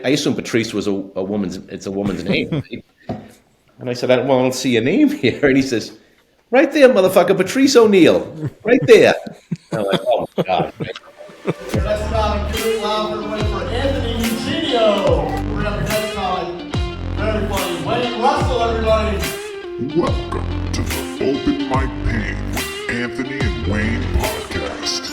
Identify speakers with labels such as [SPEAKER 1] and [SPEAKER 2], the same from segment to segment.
[SPEAKER 1] I assumed Patrice was a woman's name. Right? And I said, I don't see your name here. And he says, right there, motherfucker, Patrice O'Neill. Right there. And I'm like, oh my God.
[SPEAKER 2] Next time, give it loud everybody for Anthony Eugenio. We're up next time. Very funny. Wayne Russell, everybody.
[SPEAKER 3] Welcome to the Open Mic Pain with Anthony and Wayne podcast.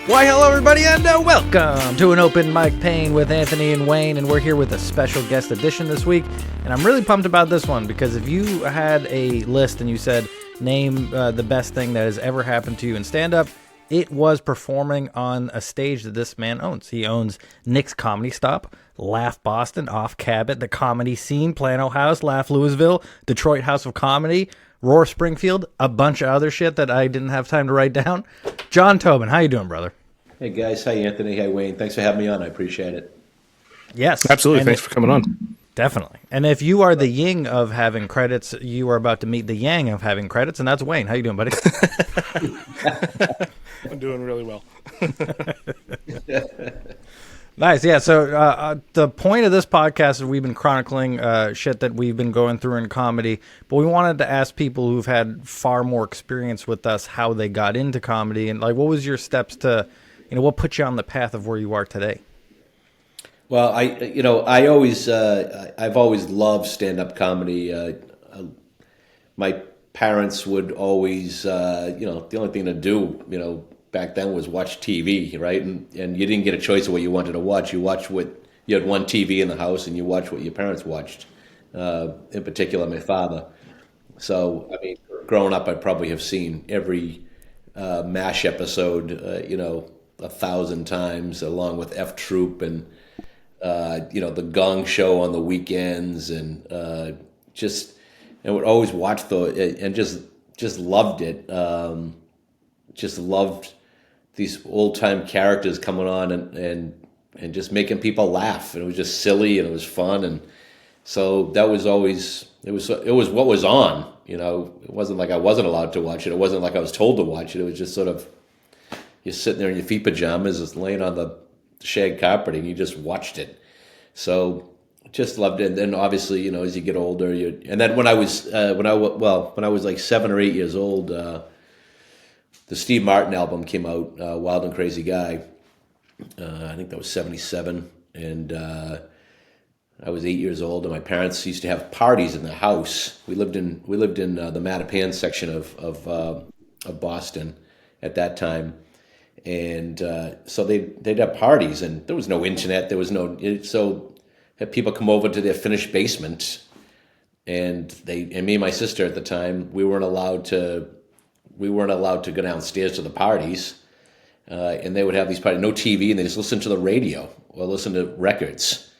[SPEAKER 4] Why, hello, everybody, and welcome to an Open Mic Pain with Anthony and Wayne, and we're here with a special guest edition this week, and I'm really pumped about this one, because if you had a list and you said, name the best thing that has ever happened to you in stand-up, it was performing on a stage that this man owns. He owns Nick's Comedy Stop, Laugh Boston, Off Cabot, The Comedy Scene, Plano House, Laugh Louisville, Detroit House of Comedy, Roar Springfield, a bunch of other shit that I didn't have time to write down. John Tobin, how you doing, brother?
[SPEAKER 1] Hey, guys. Hi, Anthony. Hey, Wayne. Thanks for having me on. I appreciate it.
[SPEAKER 4] Yes.
[SPEAKER 5] Absolutely. Thanks for coming on.
[SPEAKER 4] Definitely. And if you are the yin of having credits, you are about to meet the yang of having credits, and that's Wayne. How you doing, buddy?
[SPEAKER 5] I'm doing really well.
[SPEAKER 4] Nice. Yeah. So the point of this podcast is we've been chronicling shit that we've been going through in comedy, but we wanted to ask people who've had far more experience with us how they got into comedy, and like, what was your steps to, what put you on the path of where you are today?
[SPEAKER 1] Well, I've always loved stand-up comedy. My parents would always, the only thing to do, back then was watch TV, right? And you didn't get a choice of what you wanted to watch. You watched you had one TV in the house, and you watched what your parents watched. In particular, my father. So, I mean, growing up, I probably have seen every MASH episode, 1,000 times, along with F Troop and the Gong Show on the weekends, and I would always watch and just loved it. Just loved these old time characters coming on and just making people laugh. And it was just silly and it was fun, and so that was always it was what was on. It wasn't like I wasn't allowed to watch it. It wasn't like I was told to watch it. It was just sort of you're sitting there in your feet pajamas, just laying on the shag carpet, and you just watched it. So just loved it. And then obviously, as you get older, and then when I was like 7 or 8 years old, the Steve Martin album came out, Wild and Crazy Guy. I think that was 1977, and I was 8 years old, and my parents used to have parties in the house. We lived in the Mattapan section of Boston at that time. And so they'd have parties, and there was no internet. There was so had people come over to their finished basement, and me and my sister at the time, we weren't allowed to go downstairs to the parties, and they would have these parties, no TV, and they just listen to the radio or listen to records,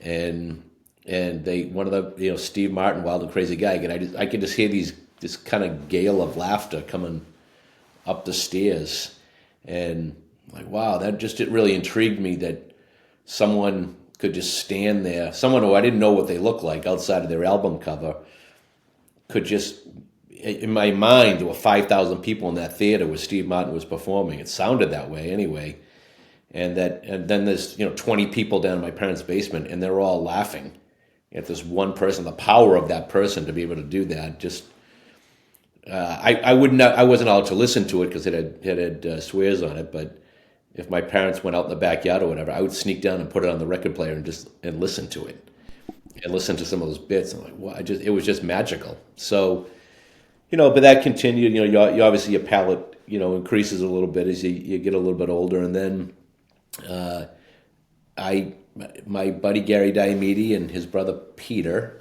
[SPEAKER 1] and Steve Martin, Wild and Crazy Guy, and I could just hear this kind of gale of laughter coming up the stairs. And like, wow, it really intrigued me that someone could just stand there, someone who I didn't know what they looked like outside of their album cover, could just, in my mind, there were 5,000 people in that theater where Steve Martin was performing. It sounded that way anyway. And then there's 20 people down in my parents' basement, and they're all laughing at this one person. The power of that person to be able to do that, just. I wasn't allowed to listen to it because it had swears on it. But if my parents went out in the backyard or whatever, I would sneak down and put it on the record player and listen to it, and listen to some of those bits. I'm like, wow, it was just magical. So, but that continued. You obviously your palate increases a little bit as you get a little bit older, and then my buddy Gary Diomede and his brother Peter.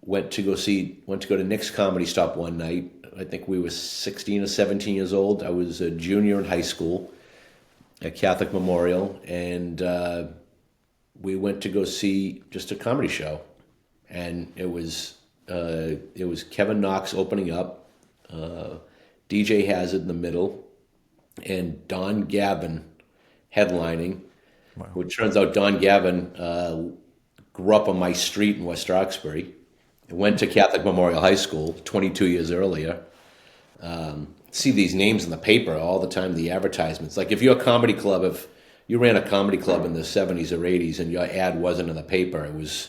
[SPEAKER 1] Went to go to Nick's Comedy Stop one night. I think we were 16 or 17 years old. I was a junior in high school at Catholic Memorial, and we went to go see just a comedy show. And it was Kevin Knox opening up, DJ Hazard in the middle, and Don Gavin headlining. Wow. Which turns out Don Gavin grew up on my street in West Roxbury. I went to Catholic Memorial High School 22 years earlier. See these names in the paper all the time, the advertisements. Like if you're a comedy club, if you ran a comedy club in the 70s or 80s and your ad wasn't in the paper, it was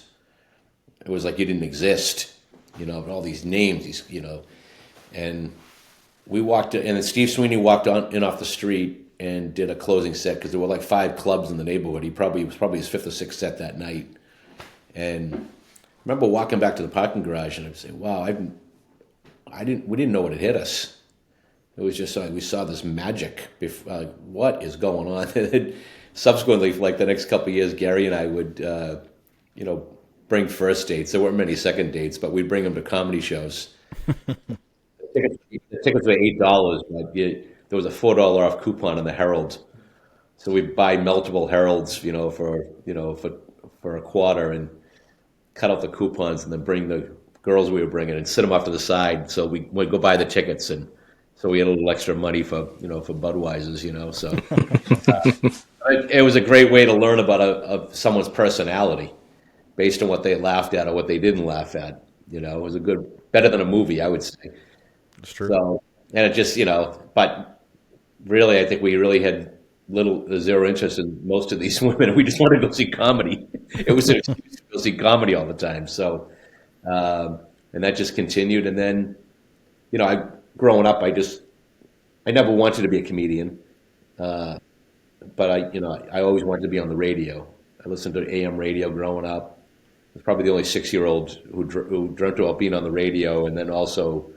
[SPEAKER 1] like you didn't exist, all these names, and we walked in, and then Steve Sweeney walked in off the street and did a closing set because there were like 5 clubs in the neighborhood. It was probably his 5th or 6th set that night. And I remember walking back to the parking garage and I'd say, wow, we didn't know what had hit us. It was just like we saw this magic. What is going on? And subsequently, for like the next couple of years, Gary and I would, bring first dates. There weren't many second dates, but we'd bring them to comedy shows. The tickets were $8, but there was a $4 off coupon in the Herald, so we'd buy multiple Heralds, for a quarter, and cut out the coupons, and then bring the girls we were bringing and sit them off to the side. So we'd go buy the tickets, and so we had a little extra money for for Budweiser's, So it was a great way to learn about someone's personality based on what they laughed at or what they didn't laugh at. It was better than a movie, I would say.
[SPEAKER 4] It's true.
[SPEAKER 1] So, and it just, but really, I think we really had zero interest in most of these women. We just wanted to go see comedy. It was an excuse to go see comedy all the time. So, and that just continued. And then, growing up, I never wanted to be a comedian. But I always wanted to be on the radio. I listened to AM radio growing up. I was probably the only 6-year-old who dreamt about being on the radio, and then also,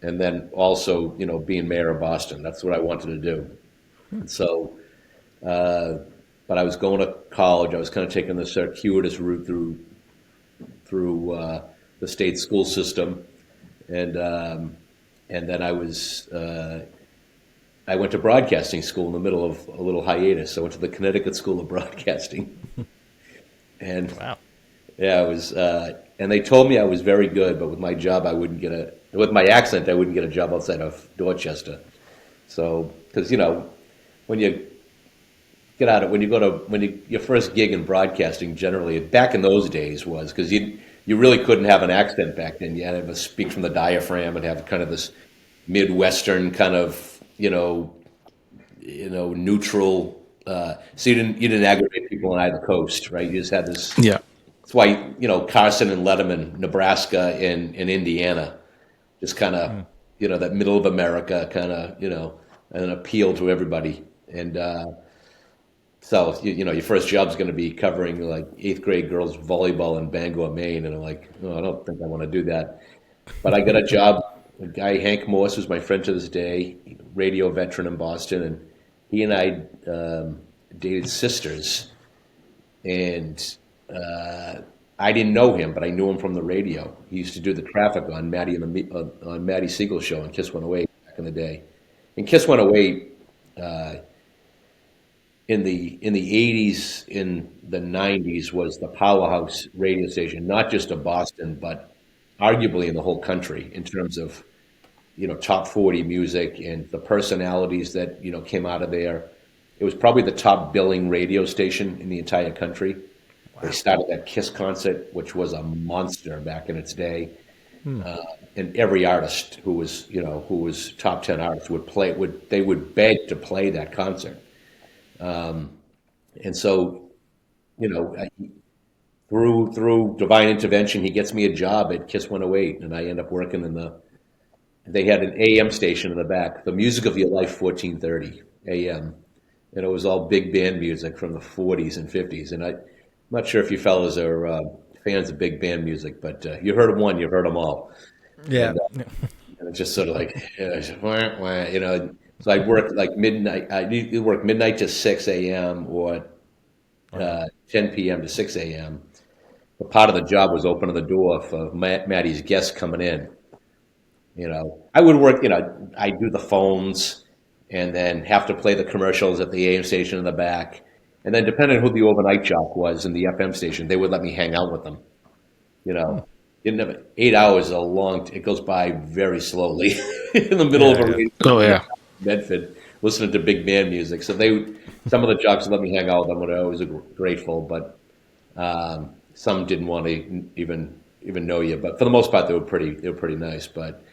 [SPEAKER 1] being mayor of Boston. That's what I wanted to do. And so, but I was going to college. I was kind of taking the circuitous route through the state school system, and then I went to broadcasting school in the middle of a little hiatus. I went to the Connecticut School of Broadcasting, and
[SPEAKER 4] wow.
[SPEAKER 1] Yeah, it was, and they told me I was very good, but with my job, with my accent, I wouldn't get a job outside of Dorchester. So, because when you your first gig in broadcasting, generally back in those days was because you really couldn't have an accent back then. You had to speak from the diaphragm and have kind of this Midwestern kind of neutral. So you didn't aggravate people on either coast, right? You just had this.
[SPEAKER 5] Yeah.
[SPEAKER 1] That's why, Carson and Letterman, Nebraska and Indiana, just kind of, that middle of America kind of, an appeal to everybody. And so, your first job's going to be covering like 8th grade girls volleyball in Bangor, Maine. And I'm like, oh, I don't think I want to do that. But I got a job. A guy, Hank Morse, was my friend to this day, radio veteran in Boston. And he and I dated sisters. And I didn't know him, but I knew him from the radio. He used to do the traffic on on Maddie Siegel's show on Kiss 108 back in the day. And Kiss 108 in the 80s, in the 90s, was the powerhouse radio station, not just of Boston, but arguably in the whole country in terms of top 40 music and the personalities that came out of there. It was probably the top billing radio station in the entire country. Wow. They started that Kiss concert, which was a monster back in its day. And every artist who was top 10 artists they would beg to play that concert. And so, through divine intervention, he gets me a job at Kiss 108, and I end up working they had an AM station in the back, the Music of Your Life 1430 AM. And it was all big band music from the 40s and 50s. And I'm not sure if you fellas are fans of big band music, but you heard one, you heard them all.
[SPEAKER 4] Yeah.
[SPEAKER 1] And it's just sort of like, So I'd work like midnight. I'd work midnight to 6 a.m. or 10 p.m. to 6 a.m. But part of the job was opening the door for Maddie's guests coming in. I would work, I do the phones and then have to play the commercials at the AM station in the back. And then depending on who the overnight jock was in the FM station, they would let me hang out with them. Didn't have 8 hours is it goes by very slowly in the middle of a radio.
[SPEAKER 5] Oh, yeah.
[SPEAKER 1] Medford, listening to big band music. So some of the jocks would let me hang out with them, and I was grateful, but some didn't want to even know you. But for the most part, they were pretty nice. But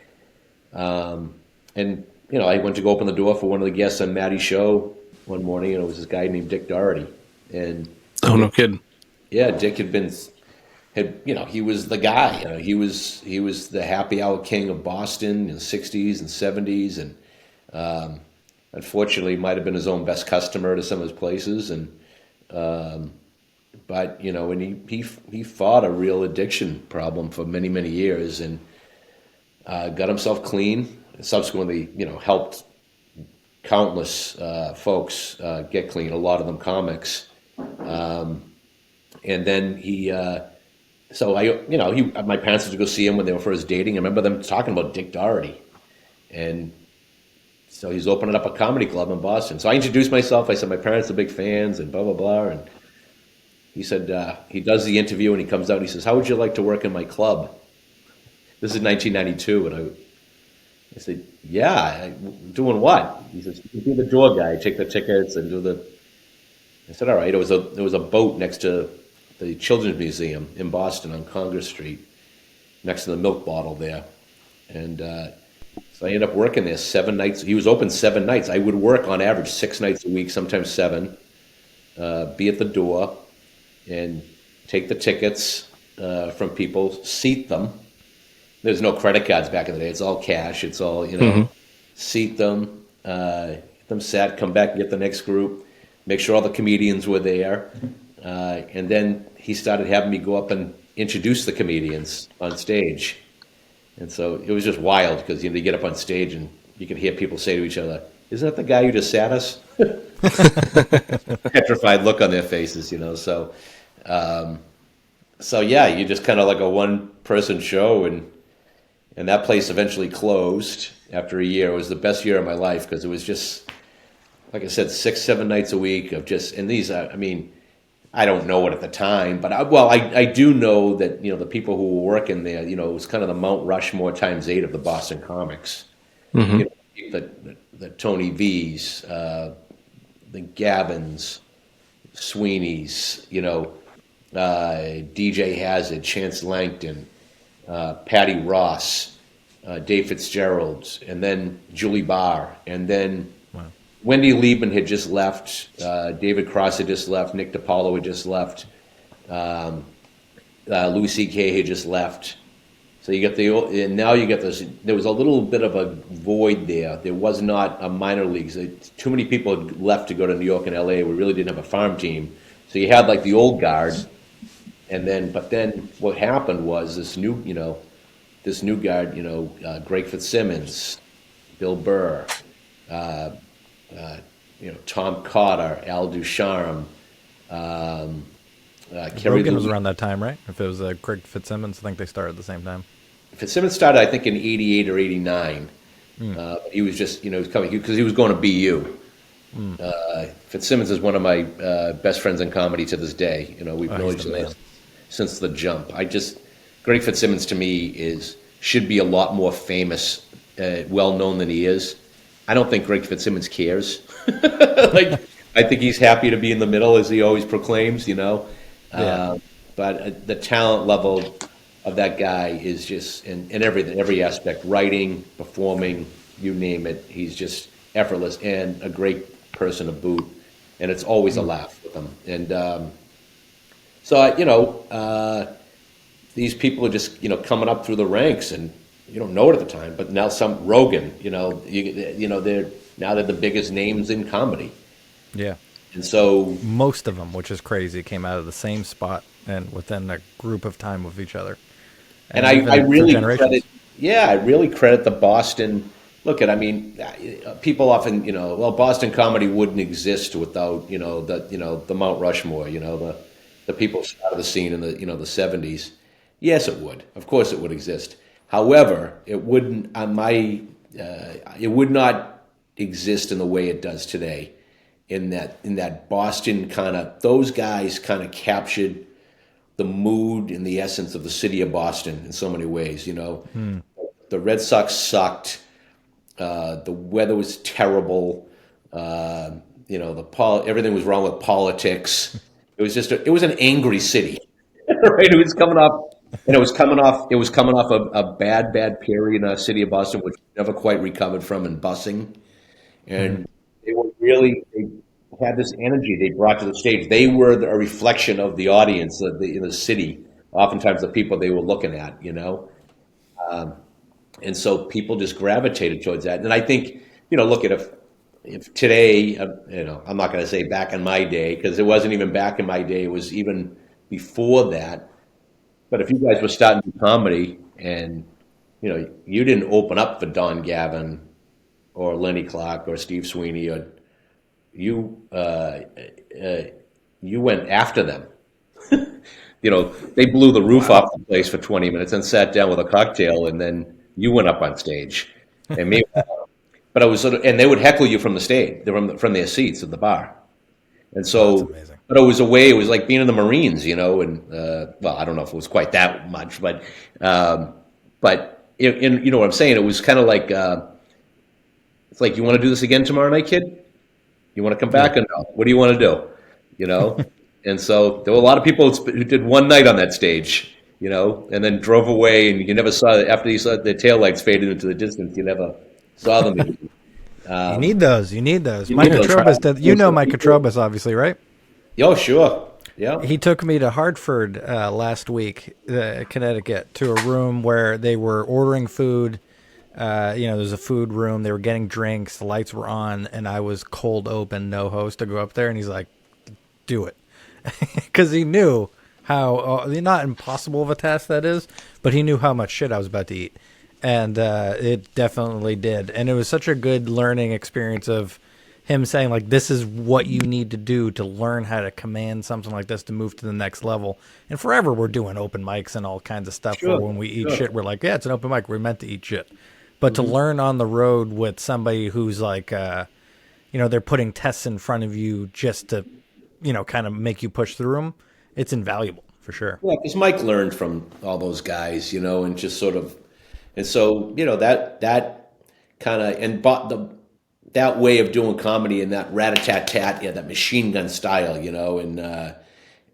[SPEAKER 1] I went to go open the door for one of the guests on Maddie's show, one morning, and it was this guy named Dick Doherty, and
[SPEAKER 5] Oh, no kidding.
[SPEAKER 1] yeah, Dick he was the guy. He was the happy hour king of Boston in the '60s and '70s, and unfortunately, might have been his own best customer to some of his places, and but and he fought a real addiction problem for many years, and got himself clean. Subsequently, helped countless folks get clean. A lot of them comics, and then my parents used to go see him when they were first dating. I remember them talking about Dick Doherty, and so he's opening up a comedy club in Boston. So I introduced myself. I said my parents are big fans, and blah blah blah. And he said he does the interview, and he comes out. And he says, "How would you like to work in my club?" This is 1992, and I said, "Yeah, doing what?" He says, "You can be the door guy, take the tickets, and do the." I said, "All right." There was a boat next to the Children's Museum in Boston on Congress Street, next to the milk bottle there, and so I ended up working there 7 nights. He was open 7 nights. I would work on average 6 nights a week, sometimes 7. Be at the door and take the tickets from people, seat them. There's no credit cards back in the day. It's all cash. It's all, seat them, get them sat, come back and get the next group, make sure all the comedians were there. And then he started having me go up and introduce the comedians on stage. And so it was just wild because, you get up on stage and you could hear people say to each other, "Isn't that the guy who just sat us?" Petrified look on their faces, So, yeah, you just kind of like a one-person show, and that place eventually closed after a year. It was the best year of my life because it was just, like I said, 6-7 nights a week of just, and these, I don't know it at the time, but I do know that, the people who were working there, it was kind of the Mount Rushmore times 8 of the Boston comics. The Tony V's, the Gabbins, Sweeney's, DJ Hazard, Chance Langton, Patty Ross, Dave Fitzgerald, and then Julie Barr, and then Wendy Liebman had just left, David Cross had just left, Nick DiPaolo had just left, Louis C.K. had just left. So you get and now you get this. There was a little bit of a void there. There was not a minor leagues. Too many people had left to go to New York and L.A. We really didn't have a farm team. So you had like the old guard, but then what happened was this new guard. Greg Fitzsimmons, Bill Burr. Tom Cotter, Al Ducharme, Kerry
[SPEAKER 4] Rogan was around that time, right? If it was Craig Fitzsimmons, I think they started at the same time.
[SPEAKER 1] Fitzsimmons started, I think, in '88 or '89. He was just, he was coming because he was going to BU. Fitzsimmons is one of my best friends in comedy to this day. We've known each other since the jump. Greg Fitzsimmons to me should be a lot more famous, well known than he is. I don't think Greg Fitzsimmons cares. I think he's happy to be in the middle, as he always proclaims, But the talent level of that guy is just in everything, every aspect, writing, performing, you name it. He's just effortless and a great person to boot. And it's always a laugh with him. And these people are just, coming up through the ranks, and you don't know it at the time, but now Rogan, they're the biggest names in comedy.
[SPEAKER 4] Yeah.
[SPEAKER 1] And so
[SPEAKER 4] most of them, which is crazy, came out of the same spot and within a group of time with each other.
[SPEAKER 1] And I really credit the Boston. People often, Boston comedy wouldn't exist without, the Mount Rushmore, the people out of the scene in the, the 70s. Yes, it would. Of course it would exist. However, it wouldn't it would not exist in the way it does today. In that Boston those guys kind of captured the mood and the essence of the city of Boston in so many ways. The Red Sox sucked. The weather was terrible. Everything was wrong with politics. It was it was an angry city, right? It was coming off. And it was coming off a bad period in the city of Boston, which never quite recovered from in busing. And they had this energy they brought to the stage. They were a reflection of the audience of in the city. Oftentimes, the people they were looking at, and so people just gravitated towards that. And I think, look at if today, I'm not going to say back in my day because it wasn't even back in my day. It was even before that. But if you guys were starting to do comedy and you didn't open up for Don Gavin or Lenny Clark or Steve Sweeney, or you you went after them. They blew the roof off the place for 20 minutes and sat down with a cocktail, and then you went up on stage. And me, but I was and they would heckle you from the stage, from their seats at the bar. And so, but it was a way. It was like being in the Marines, And well, I don't know if it was quite that much, but you know what I'm saying. It was kind of like it's like, you want to do this again tomorrow night, kid? You want to come back? And no, what do you want to do? And so there were a lot of people who did one night on that stage, and then drove away, and you never saw it. After you saw their taillights faded into the distance, you never saw them again.
[SPEAKER 4] You need those. Mike Katrobis, Mike Katrobis, obviously, right?
[SPEAKER 1] Oh, sure. Yeah.
[SPEAKER 4] He took me to Hartford last week, Connecticut, to a room where they were ordering food. There's a food room. They were getting drinks. The lights were on, and I was cold open, no host, to go up there. And he's like, do it. Because he knew how, not impossible of a task that is, but he knew how much shit I was about to eat. And it definitely did. And it was such a good learning experience of him saying, like, this is what you need to do to learn how to command something like this to move to the next level. And forever we're doing open mics and all kinds of stuff. Sure, when we eat shit, we're like, yeah, it's an open mic. We're meant to eat shit. But to learn on the road with somebody who's like, they're putting tests in front of you just to, kind of make you push through them, it's invaluable for sure.
[SPEAKER 1] Yeah, because Mike learned from all those guys, and just sort of, and so, that kind of, and that way of doing comedy and that rat-a-tat-tat, that machine gun style,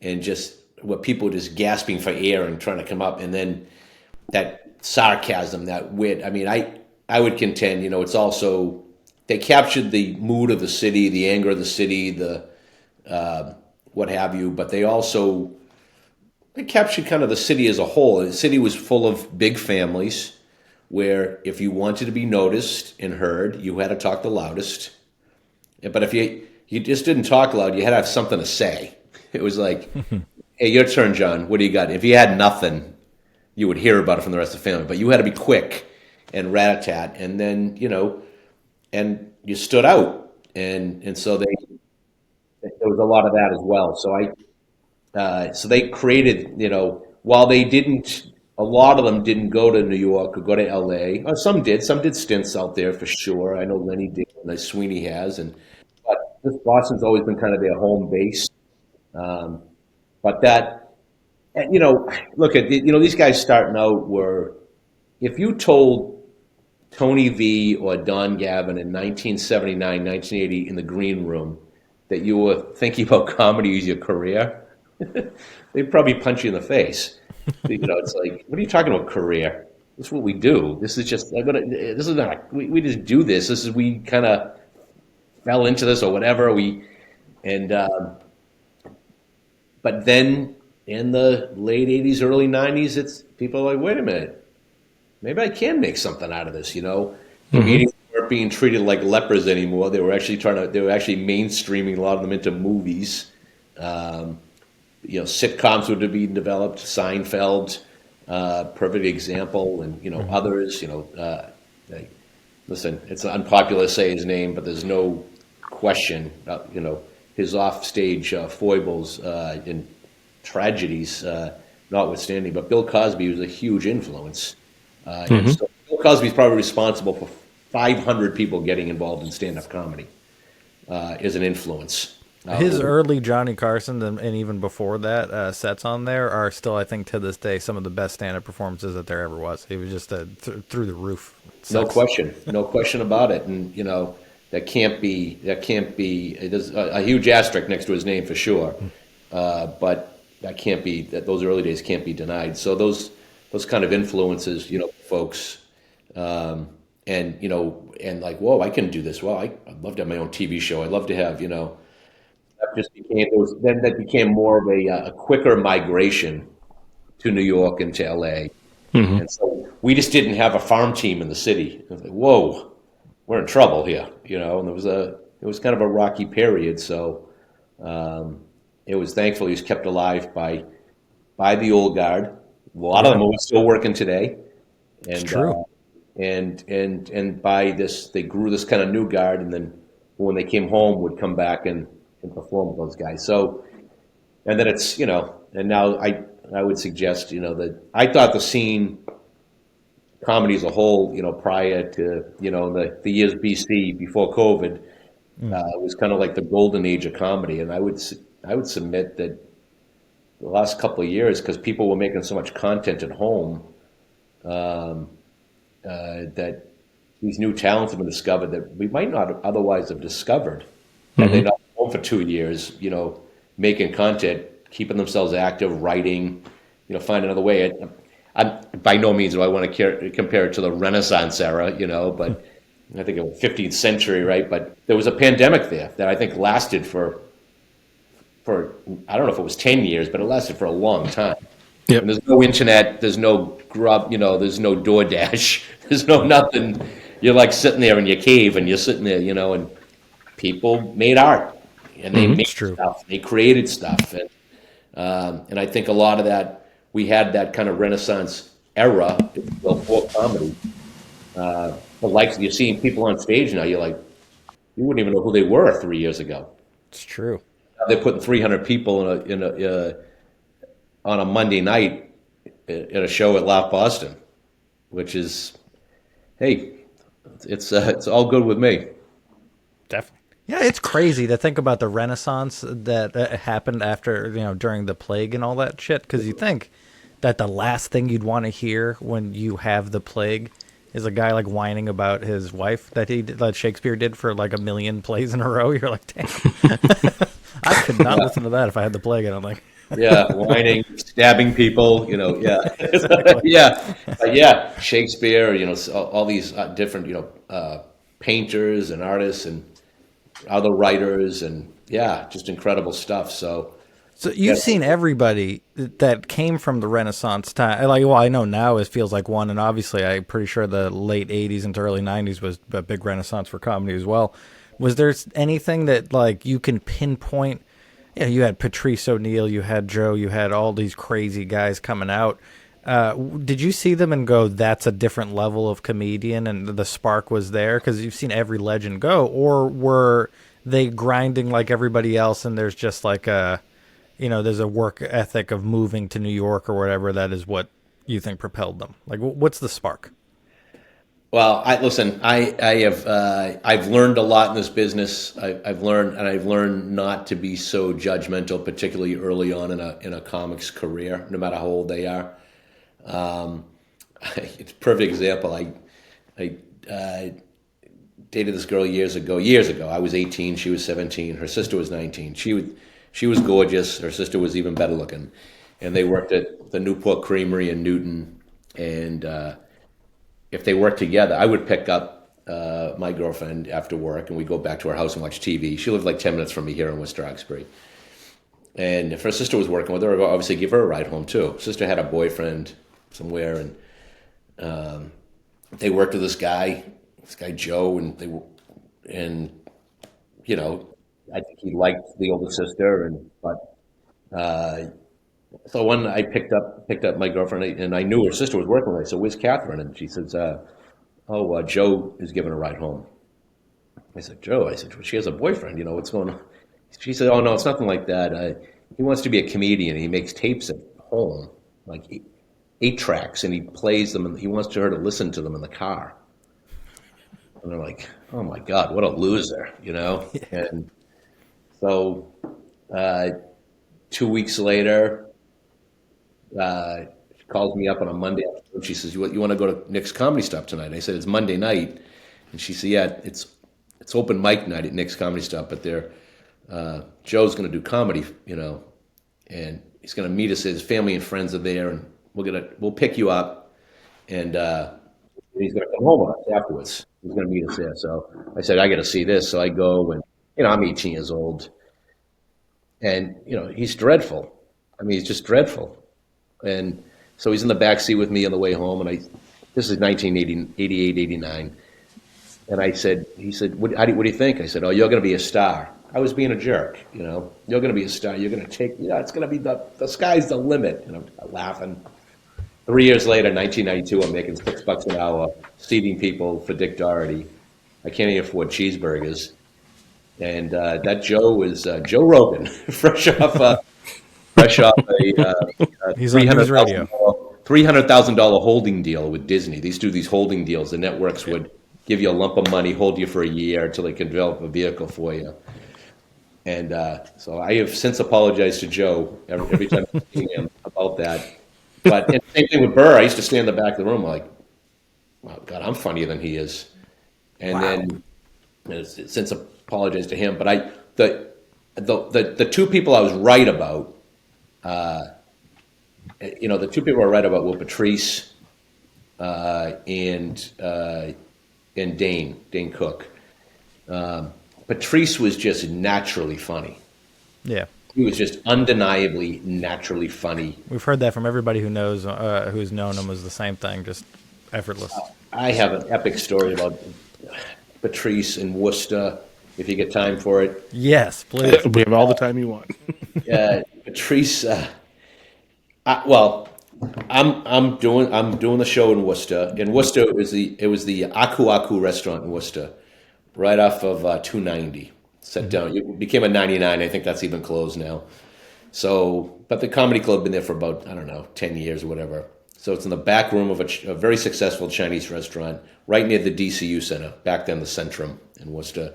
[SPEAKER 1] and just what people just gasping for air and trying to come up, and then that sarcasm, that wit. I mean, I would contend, it's also, they captured the mood of the city, the anger of the city, the what have you, but they captured kind of the city as a whole. The city was full of big families where if you wanted to be noticed and heard, you had to talk the loudest. But if you just didn't talk loud, you had to have something to say. It was like, hey, your turn, John. What do you got? If you had nothing, you would hear about it from the rest of the family. But you had to be quick and rat-a-tat. And then, and you stood out. And so there was a lot of that as well. So they created, while they didn't, a lot of them didn't go to New York or go to LA. Or some did stints out there for sure. I know Lenny did, and Sweeney has. But Boston's always been kind of their home base. But that, look at, these guys starting out were, if you told Tony V or Don Gavin in 1979, 1980 in the green room that you were thinking about comedy as your career, they'd probably punch you in the face. It's like, what are you talking about career? This is what we do. This is just, this is not, we just do this. This is, we kind of fell into this or whatever. But then in the late 80s, early 90s, it's people are like, wait a minute, maybe I can make something out of this, Comedians weren't being treated like lepers anymore. They were actually mainstreaming a lot of them into movies. Sitcoms were being developed, Seinfeld, perfect example, and, others, listen, it's unpopular to say his name, but there's no question, his offstage foibles and tragedies notwithstanding. But Bill Cosby was a huge influence. And so Bill Cosby's probably responsible for 500 people getting involved in stand-up comedy as an influence.
[SPEAKER 4] His early Johnny Carson and even before that sets on there are still, I think, to this day, some of the best stand-up performances that there ever was. He was just through the roof.
[SPEAKER 1] No question about it. And that can't be. There's a huge asterisk next to his name for sure. But that can't be. Those early days can't be denied. So those kind of influences, folks, and like, whoa, I can do this. Well, I'd love to have my own TV show. I'd love to have, That just became then that became more of a quicker migration to New York and to LA. And so we just didn't have a farm team in the city. It was like, whoa, we're in trouble here, and it was kind of a rocky period. So it was thankfully was kept alive by the old guard. A lot of them are still working today. And,
[SPEAKER 4] It's true.
[SPEAKER 1] And by this, they grew this kind of new guard, and then when they came home, would come back and perform with those guys. So, and then it's and now I would suggest that I thought the scene, comedy as a whole, prior to the years BC before COVID, was kind of like the golden age of comedy, and I would submit that the last couple of years, because people were making so much content at home, that these new talents have been discovered that we might not otherwise have discovered. And they're not home for 2 years, making content, keeping themselves active, writing, find another way. I by no means do I want to compare it to the Renaissance era, but I think it was 15th century, right? But there was a pandemic there that I think lasted for I don't know if it was 10 years, but it lasted for a long time.
[SPEAKER 5] Yep.
[SPEAKER 1] And there's no internet, there's no Grub, there's no DoorDash, there's no nothing. You're like sitting there in your cave, and you're sitting there, and people made art, and they made stuff, they created stuff, and I think a lot of that, we had that kind of Renaissance era for comedy. But like you're seeing people on stage now, you're like, you wouldn't even know who they were 3 years ago.
[SPEAKER 4] It's true.
[SPEAKER 1] Now they're putting 300 people on a Monday night at a show at Laugh Boston, which is, hey, it's all good with me.
[SPEAKER 4] Definitely. Yeah, it's crazy to think about the Renaissance that happened after, during the plague and all that shit. Because you think that the last thing you'd want to hear when you have the plague is a guy like whining about his wife that Shakespeare did for like 1 million plays in a row. You're like, damn, I could not listen to that if I had the plague. And I'm like,
[SPEAKER 1] yeah, whining, stabbing people, yeah, yeah, Shakespeare, all these different, painters and artists and other writers, and yeah, just incredible stuff. So
[SPEAKER 4] you've seen everybody that came from the Renaissance time. Like, well, I know now it feels like one, and obviously I'm pretty sure the late 80s into early 90s was a big Renaissance for comedy as well. Was there anything that like you can pinpoint? Yeah, you had Patrice O'Neill, you had Joe, you had all these crazy guys coming out. Did you see them and go, that's a different level of comedian, and the spark was there? Because you've seen every legend go. Or were they grinding like everybody else, and there's just like there's a work ethic of moving to New York or whatever that is what you think propelled them? Like, what's the spark?
[SPEAKER 1] Well, I've learned a lot in this business. I've learned not to be so judgmental, particularly early on in a comic's career, no matter how old they are. It's a perfect example. I dated this girl years ago. I was 18, she was 17. Her sister was 19. She was gorgeous. Her sister was even better looking, and they worked at the Newport Creamery in Newton, and if they worked together, I would pick up my girlfriend after work, and we'd go back to her house and watch TV. She lived like 10 minutes from me here in West Roxbury. And if her sister was working with her, I'd obviously give her a ride home too. Sister had a boyfriend somewhere, and they worked with this guy Joe, and I think he liked the older sister, so when I picked up my girlfriend, and I knew her sister was working with her. I said, "Where's Catherine?" And she says, Joe is giving a ride home." I said, "Joe?" I said, "Well, she has a boyfriend. What's going on?" She said, "Oh no, it's nothing like that. He wants to be a comedian. He makes tapes at home, like eight tracks, and he plays them, and he wants her to listen to them in the car." And they're like, "Oh my God, what a loser," Yeah. And so 2 weeks later, she calls me up on a Monday afternoon. She says, "You want to go to Nick's Comedy Stop tonight?" And I said, "It's Monday night." And she said, "Yeah, it's open mic night at Nick's Comedy Stop, but Joe's going to do comedy, and he's going to meet us. His family and friends are there, and we'll pick you up, and he's going to come home with us afterwards. He's going to meet us there." So I said, "I got to see this." So I go, and I'm 18 years old. And, he's dreadful. I mean, he's just dreadful. And so he's in the back seat with me on the way home. And this is 1988, 89. And he said, what do you think? I said, oh, you're going to be a star. I was being a jerk, You're going to be a star. You're going to take, it's going to be the sky's the limit. Laughing. 3 years later, 1992, I'm making $6 an hour, seating people for Dick Doherty. I can't even afford cheeseburgers. And that Joe was Joe Rogan, fresh off a
[SPEAKER 4] He's on news radio.
[SPEAKER 1] $300,000 holding deal with Disney. These do these holding deals. The networks would give you a lump of money, hold you for a year until they can develop a vehicle for you. And so I have since apologized to Joe every time I see him about that. But and same thing with Burr. I used to stand in the back of the room like, oh, God, I'm funnier than he is. And then since apologized to him. But the two people I was right about, the two people I was right about were Patrice and Dane Cook. Patrice was just naturally funny.
[SPEAKER 4] Yeah.
[SPEAKER 1] He was just undeniably naturally funny.
[SPEAKER 4] We've heard that from everybody who knows, who's known him, was the same thing, just effortless.
[SPEAKER 1] I have an epic story about Patrice in Worcester, if you get time for it.
[SPEAKER 4] Yes, please.
[SPEAKER 5] We have all the time you want.
[SPEAKER 1] Patrice, I'm doing the show in Worcester. In Worcester, it was the Aku Aku restaurant in Worcester, right off of 290. Set down. It became a 99. I think that's even closed now. So, but the comedy club been there for about 10 years or whatever. So it's in the back room of a very successful Chinese restaurant, right near the DCU Center. Back then, the Centrum in Worcester.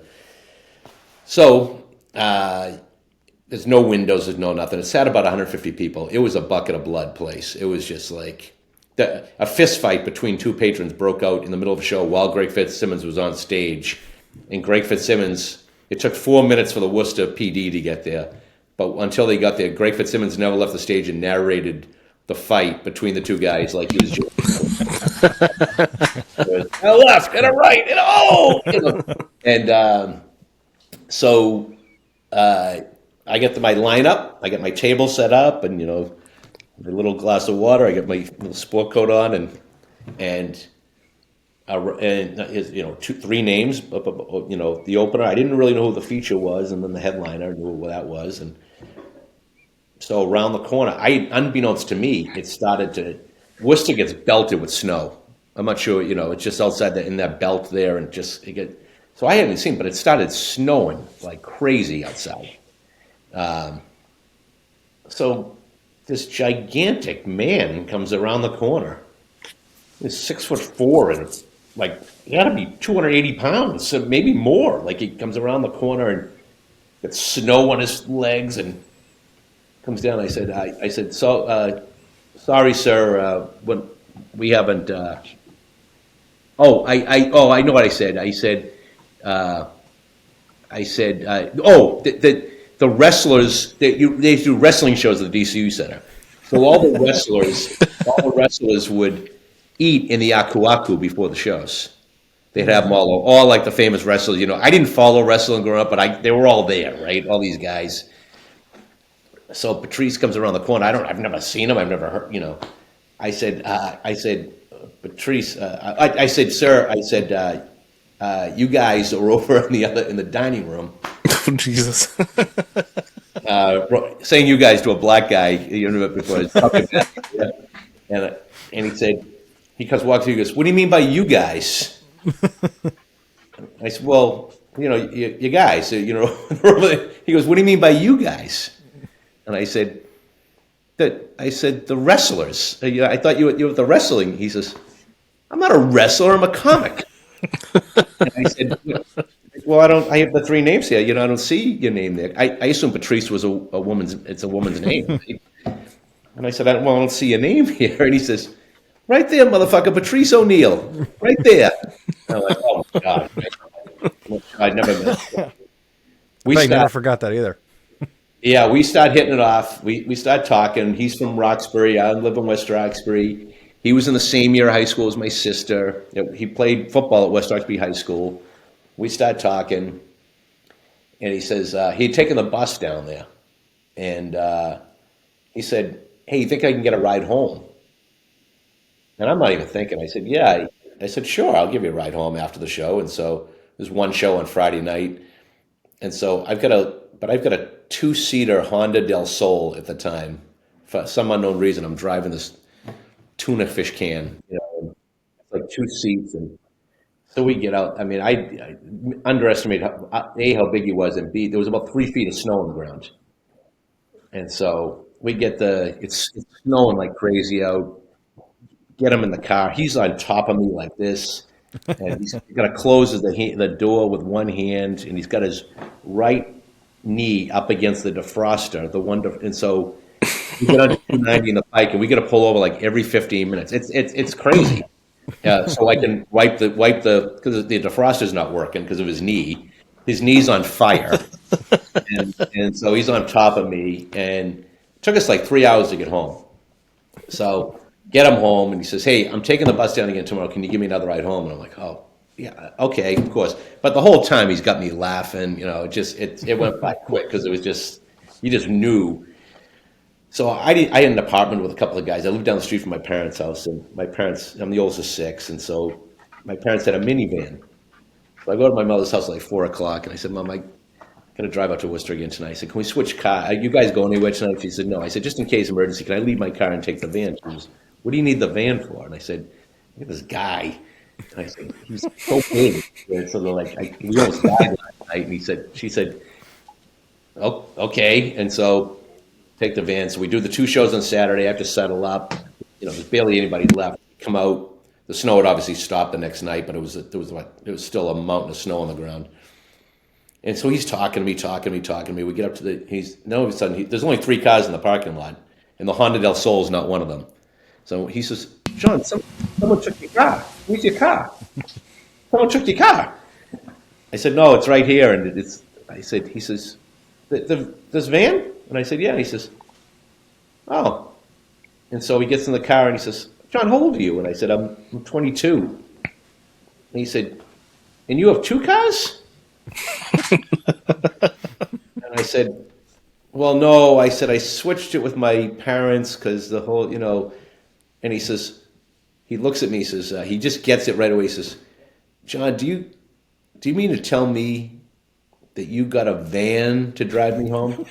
[SPEAKER 1] So there's no windows, there's no nothing. It sat about 150 people. It was a bucket of blood place. It was just like a fist fight between two patrons broke out in the middle of a show while Greg Fitzsimmons was on stage. And Greg Fitzsimmons, it took 4 minutes for the Worcester PD to get there. But until they got there, Greg Fitzsimmons never left the stage and narrated the fight between the two guys like he was just a left and a right and so I get my lineup, I get my table set up, and a little glass of water. I get my little sport coat on, and three names. The opener. I didn't really know who the feature was, and then the headliner, I knew what that was, and so around the corner, unbeknownst to me, Worcester gets belted with snow. I'm not sure, it's just outside in that belt there, and so I haven't seen, but it started snowing like crazy outside. So this gigantic man comes around the corner. He's 6'4" and he got to be 280 pounds, so maybe more. Like he comes around the corner and gets snow on his legs and comes down. I said, so sorry, sir, when we haven't. I know what I said. The wrestlers they do wrestling shows at the DCU Center. So all the wrestlers would eat in the Aku Aku before the shows. They'd have them all like the famous wrestlers. I didn't follow wrestling growing up, but they were all there, right? All these guys. So Patrice comes around the corner. I've never seen him. I've never heard. I said, Patrice. I said, sir. I said, you guys are over in the dining room.
[SPEAKER 5] Jesus.
[SPEAKER 1] Saying you guys to a black guy, before his and he said, walks through. He goes, "What do you mean by you guys?" I said, "Well, you guys, He goes, "What do you mean by you guys?" And I said, the wrestlers. I thought you were the wrestling. He says, "I'm not a wrestler. I'm a comic." And I said, "Well, I have the three names here. I don't see your name there. I assume Patrice was a woman's. It's a woman's name." Right? And I said, I don't see your name here." And he says, "Right there, motherfucker, Patrice O'Neill, right there." And I'm like, "Oh my God, I'd never met."
[SPEAKER 4] I never forgot that either.
[SPEAKER 1] Yeah, we start hitting it off. We start talking. He's from Roxbury. I live in West Roxbury. He was in the same year of high school as my sister. He played football at West Roxbury High School. We start talking, and he says he'd taken the bus down there. And he said, "Hey, you think I can get a ride home?" And I'm not even thinking. I said, "Yeah." I said, "Sure, I'll give you a ride home after the show." And so there's one show on Friday night. And so I've got a two-seater Honda Del Sol at the time. For some unknown reason, I'm driving this tuna fish can, it's like two seats. And so we get out. I mean, I underestimated how big he was, and B, there was about 3 feet of snow on the ground. And so we get it's snowing like crazy out. Get him in the car. He's on top of me like this, and he's got to close the door with one hand, and he's got his right knee up against the defroster, and so we get on 290 in the bike, and we got to pull over like every 15 minutes. It's crazy. So I can wipe the because the defroster's not working because of his knee. His knee's on fire, and so he's on top of me, and it took us like 3 hours to get home. So get him home, and he says, "Hey, I'm taking the bus down again tomorrow. Can you give me another ride home?" And I'm like, "Oh, yeah, okay, of course." But the whole time he's got me laughing. It went by quick because it was just you just knew. So I had an apartment with a couple of guys. I lived down the street from my parents' house, and I'm the oldest of six, and so my parents had a minivan. So I go to my mother's house at like 4:00, and I said, "Mom, I'm going to drive out to Worcester again tonight." I said, "Can we switch car? Are you guys going anywhere tonight?" She said, "No." I said, "Just in case emergency, can I leave my car and take the van?" She goes, "What do you need the van for?" And I said, "Look at this guy." And I said, "He's so big." And so they're like, we almost died last night. And she said, "Oh, okay." And so take the van. So we do the 2 shows on Saturday. I have to settle up. There's barely anybody left. Come out. The snow had obviously stopped the next night, but there was still a mountain of snow on the ground. And so he's talking to me. We get up to all of a sudden, there's only 3 cars in the parking lot, and the Honda Del Sol is not one of them. So he says, "John, someone took your car. Where's your car? Someone took your car." I said, "No, it's right here." And he says, "This van?" And I said, "Yeah." And he says, "Oh." And so he gets in the car and he says, "John, how old are you?" And I said, I'm 22. And he said, "And you have 2 cars?" And I said, "Well, no." I said, "I switched it with my parents because the whole, And he says, he looks at me, he says, he just gets it right away. He says, "John, do you mean to tell me that you got a van to drive me home?"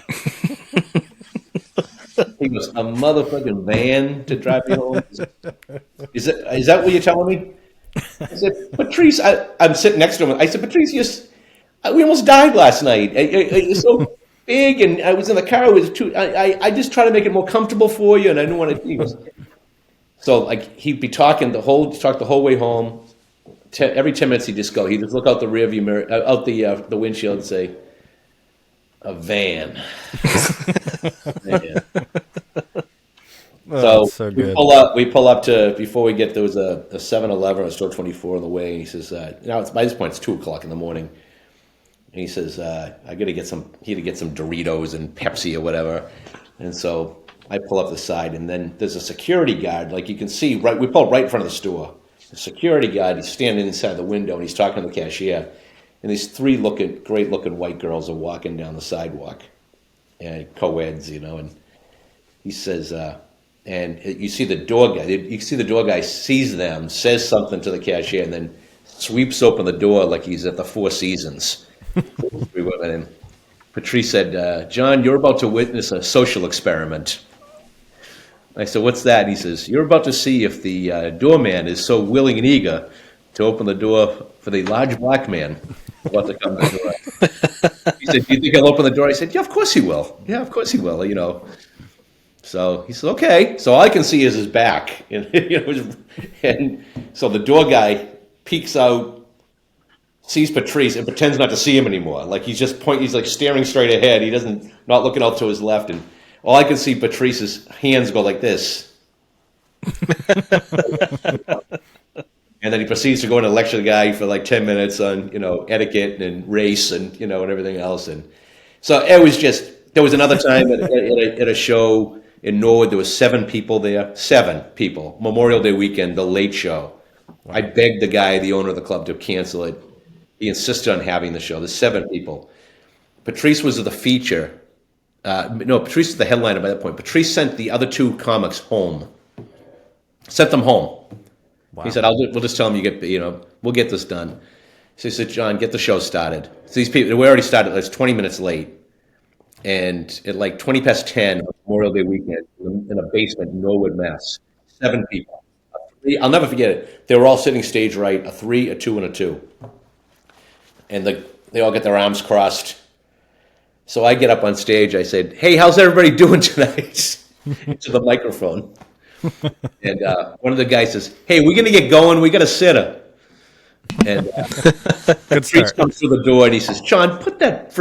[SPEAKER 1] He goes, "A motherfucking van to drive me home? Is that what you're telling me?" I said, "Patrice," I'm sitting next to him. I said, "Patrice, we almost died last night. You're so big, and I was in the car. I just try to make it more comfortable for you, and I didn't want to." He goes, so like he'd be talking the whole way home. Every 10 minutes he'd just look out the rearview mirror, out the windshield, and say, "A van." So we pull up to, before we get, there was a 7-Eleven or store 24 on the way. And he says, now by this point it's 2:00 in the morning. And he says, he had to get some Doritos and Pepsi or whatever. And so I pull up the side, and then there's a security guard, like you can see, we pull up right in front of the store. The security guard, he's standing inside the window, and he's talking to the cashier. And these 3 great looking white girls are walking down the sidewalk, and co-eds, and he says, and you see the door guy sees them, says something to the cashier, and then sweeps open the door like he's at the Four Seasons. 3 women, and Patrice said, "John, you're about to witness a social experiment." I said, "What's that?" And he says, "You're about to see if the doorman is so willing and eager to open the door for the large black man about to come to the door." He said, "Do you think he'll open the door?" I said, "Yeah, of course he will. Yeah, of course he will, So he said, "Okay." So all I can see is his back. And so the door guy peeks out, sees Patrice, and pretends not to see him anymore. Like he's like staring straight ahead. He not looking out to his left. And all I can see Patrice's hands go like this. And then he proceeds to go and lecture the guy for like 10 minutes on, etiquette and race and, and everything else. And so it was there was another time at a show in Norwood, there was 7 people there. 7 people. Memorial Day weekend, the late show. Wow. I begged the guy, the owner of the club, to cancel it. He insisted on having the show. There's 7 people. Patrice was the feature No, Patrice is the headliner by that point. Patrice sent the other two comics home. Sent them home.
[SPEAKER 4] Wow.
[SPEAKER 1] He said, we'll just tell them we'll get this done. So he said, John, get the show started. So these people, we already started, it's 20 minutes late. And at like 20 past 10 on Memorial Day weekend, in a basement in Norwood, Mass, 7 people. I'll never forget it. They were all sitting stage right, a 3, a 2, and a 2. And they all get their arms crossed. So I get up on stage. I said, "Hey, how's everybody doing tonight?" to the microphone. And one of the guys says, "Hey, we're going to get going. We got a sitter." And Patrice comes through the door and he says, "John, put that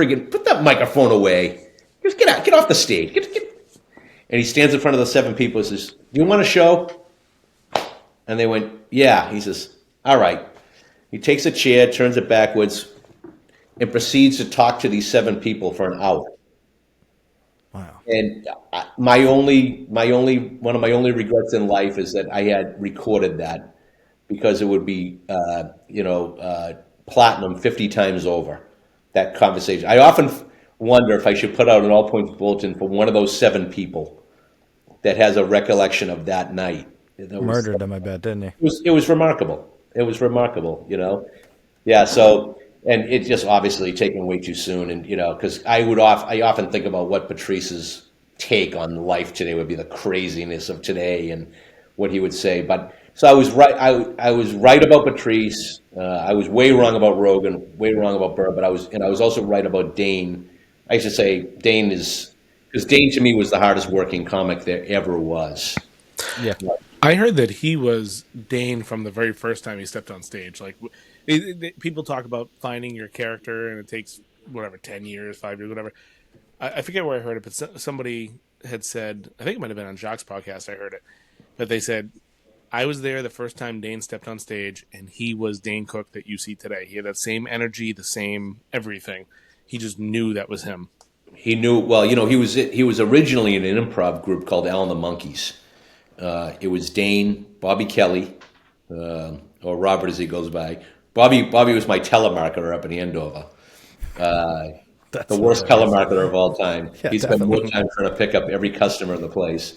[SPEAKER 1] microphone away. Just get off the stage." And he stands in front of the 7 people and says, "Do you want a show?" And they went, "Yeah." He says, "All right." He takes a chair, turns it backwards, and proceeds to talk to these 7 people for an hour.
[SPEAKER 4] Wow.
[SPEAKER 1] And one of my only regrets in life is that I had recorded that, because it would be, platinum 50 times over, that conversation. I often wonder if I should put out an all points bulletin for one of those 7 people that has a recollection of that night.
[SPEAKER 4] Murdered him, I bet, didn't he?
[SPEAKER 1] It was remarkable. It was remarkable, Yeah, so, and it just obviously taken way too soon. And, because I often think about what Patrice's take on life today would be, the craziness of today and what he would say. But, so I was right. I was right about Patrice. I was way wrong about Rogan, way wrong about Burr, but I was also right about Dane. I used to say Dane because Dane to me was the hardest working comic there ever was.
[SPEAKER 4] Yeah.
[SPEAKER 5] I heard that he was Dane from the very first time he stepped on stage. Like, people talk about finding your character, and it takes 10 years, 5 years, whatever. I forget where I heard it, but somebody had said, I think it might have been on Jacques' podcast. I heard it, but they said, "I was there the first time Dane stepped on stage, and he was Dane Cook that you see today. He had that same energy, the same everything. He just knew that was him."
[SPEAKER 1] He knew well. He was originally in an improv group called Al and the Monkeys. It was Dane, Bobby Kelly, or Robert as he goes by. Bobby was my telemarketer up in Andover. The worst telemarketer of all time.
[SPEAKER 4] Yeah,
[SPEAKER 1] He spent more time trying to pick up every customer in the place,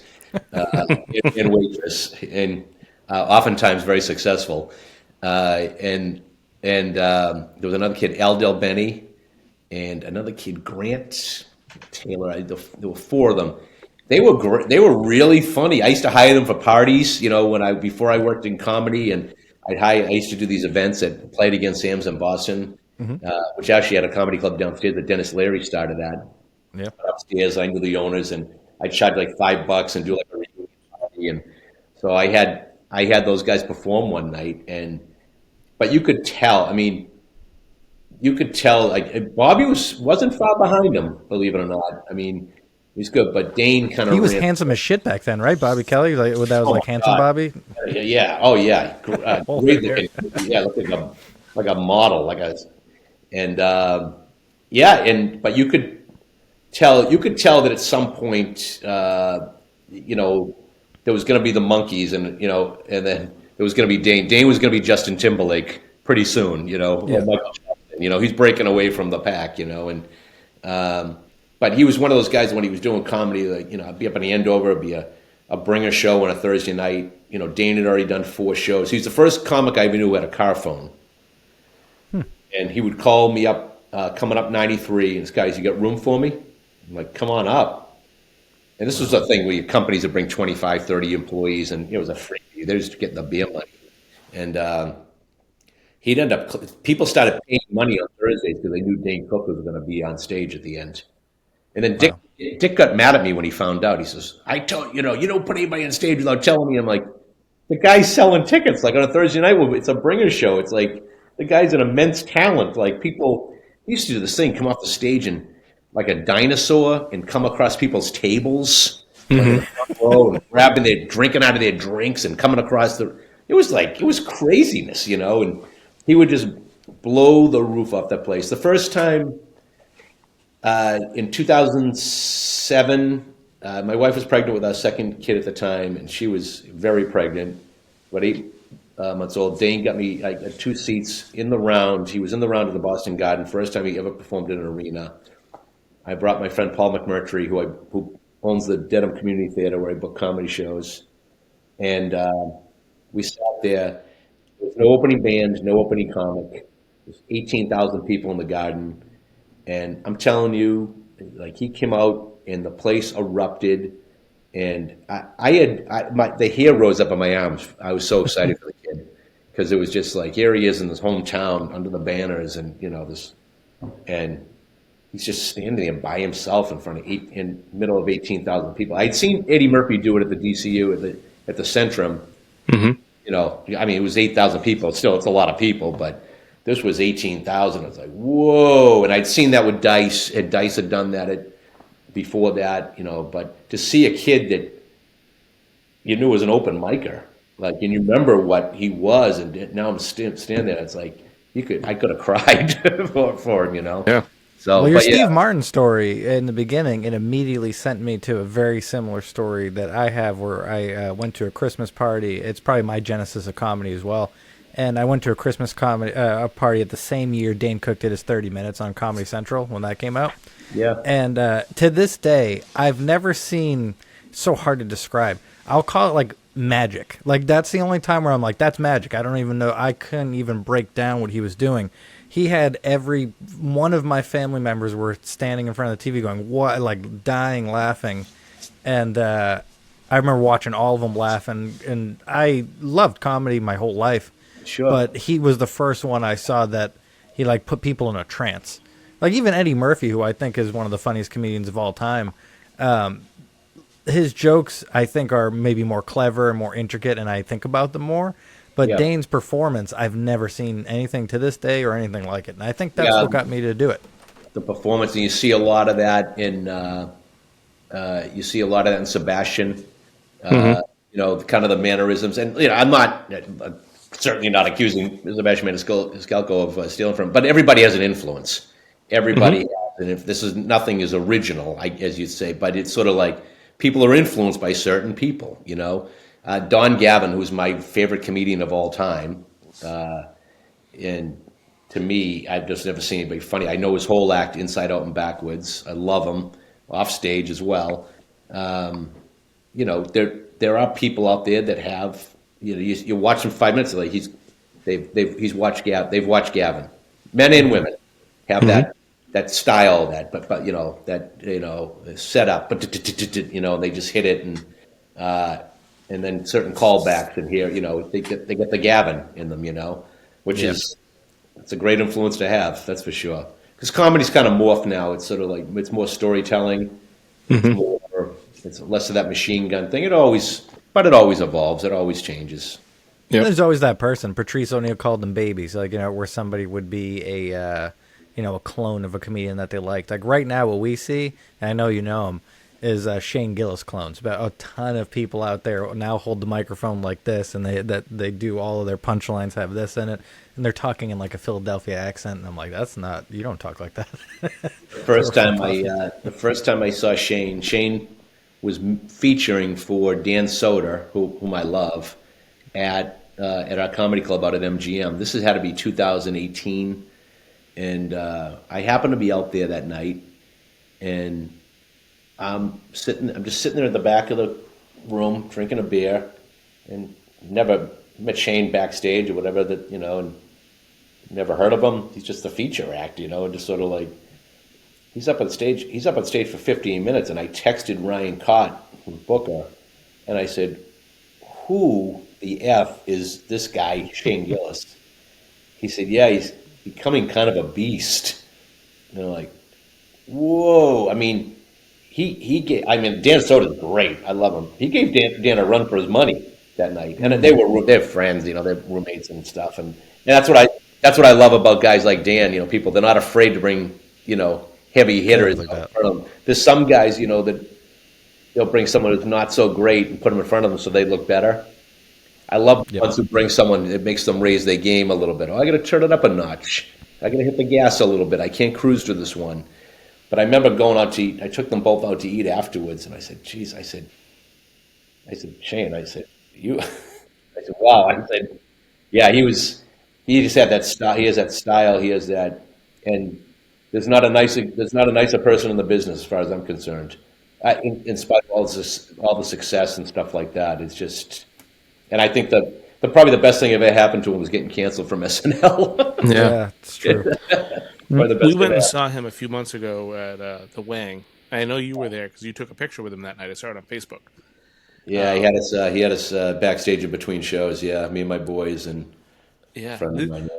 [SPEAKER 1] and waitress, and oftentimes very successful. And there was another kid, Al Del Benny, and another kid, Grant Taylor. There were 4 of them. They were great. They were really funny. I used to hire them for parties, before I worked in comedy, and I used to do these events at Play It Again Sam's in Boston, which actually had a comedy club downstairs that Dennis Leary started at.
[SPEAKER 4] Yeah.
[SPEAKER 1] Upstairs, I knew the owners, and I'd charge like $5 and do like a reunion party. And so I had those guys perform one night, but you could tell. I mean, like Bobby wasn't far behind him, believe it or not. I mean, he's good, but Dane kind of.
[SPEAKER 4] He was handsome as shit back then, right? Bobby Kelly, that was handsome
[SPEAKER 1] God.
[SPEAKER 4] Bobby.
[SPEAKER 1] Yeah. Oh yeah. Great looking. Yeah, looked like a model, but you could tell that at some point, there was going to be the Monkeys, and then there was going to be Dane. Dane was going to be Justin Timberlake pretty soon, or Michael Jackson. He's breaking away from the pack, but he was one of those guys when he was doing comedy, I'd be up in Andover, it'd be a bringer show on a Thursday night. Dane had already done 4 shows. He's the first comic I ever knew who had a car phone. And he would call me up, coming up 93, and this guys, "You got room for me?" I'm like, "Come on up." And this was a thing where companies would bring 25, 30 employees, and it was a free. They're just getting the beer money. And he'd end up, people started paying money on Thursdays because they knew Dane Cook was going to be on stage at the end. And then Dick got mad at me when he found out. He says, "I told you don't put anybody on stage without telling me." I'm like, the guy's selling tickets like on a Thursday night. It's a bringer show. It's like the guy's an immense talent. Like people used to do this thing, come off the stage and like a dinosaur and come across people's tables, and grabbing their drinking out of their drinks and coming across it was craziness, and he would just blow the roof off that place. The first time in 2007, my wife was pregnant with our second kid at the time, and she was very pregnant, about 8 months old. Dane got me 2 seats in the round. He was in the round of the Boston Garden, first time he ever performed in an arena. I brought my friend Paul McMurtry, who owns the Dedham Community Theater where I book comedy shows, and we sat there. There was no opening band, no opening comic. There's 18,000 people in the garden, and I'm telling you, like he came out and the place erupted, and the hair rose up on my arms. I was so excited for the kid because it was just like here he is in his hometown under the banners, and this, and he's just standing there by himself in front of in middle of 18,000 people. I'd seen Eddie Murphy do it at the DCU at the Centrum.
[SPEAKER 5] Mm-hmm.
[SPEAKER 1] I mean, it was 8,000 people. Still, it's a lot of people, but this was 18,000. I was like, whoa! And I'd seen that with Dice. Dice had done that before that, But to see a kid that you knew was an open micer, and you remember what he was, and now I'm standing there. It's like I could have cried for him,
[SPEAKER 5] Yeah.
[SPEAKER 1] So,
[SPEAKER 4] well, your Steve Martin story in the beginning, it immediately sent me to a very similar story that I have where I went to a Christmas party. It's probably my genesis of comedy as well. And I went to a Christmas comedy party at the same year Dane Cook did his 30 Minutes on Comedy Central when that came out.
[SPEAKER 1] Yeah.
[SPEAKER 4] And to this day, I've never seen, so hard to describe. I'll call it like magic. Like that's the only time where I'm like, that's magic. I don't even know. I couldn't even break down what he was doing. He had every one of my family members were standing in front of the TV going, what, like dying laughing. And I remember watching all of them laugh. And I loved comedy my whole life.
[SPEAKER 1] Sure.
[SPEAKER 4] But he was the first one I saw that he like put people in a trance. Like even Eddie Murphy, who I think is one of the funniest comedians of all time, his jokes I think are maybe more clever and more intricate, and I think about them more. But Dane's performance, I've never seen anything to this day or anything like it, and I think that's what got me to do it.
[SPEAKER 1] The performance, and you see a lot of that in Sebastian. Kind of the mannerisms, and I'm not certainly not accusing Sebastian Maniscalco of stealing from him, but everybody has an influence. Everybody has, and if nothing is original, as you'd say, but it's sort of like people are influenced by certain people, Don Gavin, who's my favorite comedian of all time, and to me, I've just never seen anybody funny. I know his whole act, inside out and backwards. I love him, off stage as well. There are people out there that have, you watch them 5 minutes, like they've watched Gavin. Men and women have that style, that setup, but they just hit it, and then certain callbacks in here, they get the Gavin in them, which is, it's a great influence to have, that's for sure. Because comedy's kind of morphed now. It's sort of like, it's more storytelling. It's less of that machine gun thing. It always evolves. It always changes.
[SPEAKER 4] Yep. There's always that person. Patrice O'Neill called them babies, where somebody would be a clone of a comedian that they liked. Like right now, what we see, and I know you know him, is Shane Gillis clones. But a ton of people out there now hold the microphone like this, and they do all of their punchlines have this in it, and they're talking in like a Philadelphia accent, and I'm like, you don't talk like that.
[SPEAKER 1] The first time I saw Shane was featuring for Dan Soder, whom I love, at our comedy club out at MGM. This has had to be 2018, and I happened to be out there that night, and I'm just sitting there at the back of the room drinking a beer, and never met Shane backstage or whatever and never heard of him. He's just the feature act, and just sort of like he's up on stage for 15 minutes, and I texted Ryan Cott from Booker, and I said, "Who the F is this guy, Shane Gillis?" He said, "Yeah, he's becoming kind of a beast." And I'm like, "Whoa!" I mean, Dan Soder's great. I love him. He gave Dan a run for his money that night, and they're friends, they're roommates and stuff, and that's what I love about guys like Dan. People, they're not afraid to bring heavy hitters
[SPEAKER 4] like
[SPEAKER 1] in front of them. There's some guys that they'll bring someone who's not so great and put them in front of them so they look better. I love the ones who bring someone that makes them raise their game a little bit. I got to turn it up a notch. I got to hit the gas a little bit. I can't cruise to this one. But I remember going out to eat. I took them both out to eat afterwards, and I said, "Geez," I said, "Shane," I said, "You," I said, "Wow," I said, "Yeah, he just had that style. He has that style. He has that." And there's not a nicer person in the business as far as I'm concerned. In spite of all the success and stuff like that, it's just, and I think that probably the best thing that ever happened to him was getting canceled from SNL.
[SPEAKER 4] Yeah, it's true.
[SPEAKER 5] We went and saw him a few months ago at the Wang. I know you were there because you took a picture with him that night. I saw it on Facebook.
[SPEAKER 1] Yeah, he had us backstage in between shows. Yeah, me and my boys and friends of mine.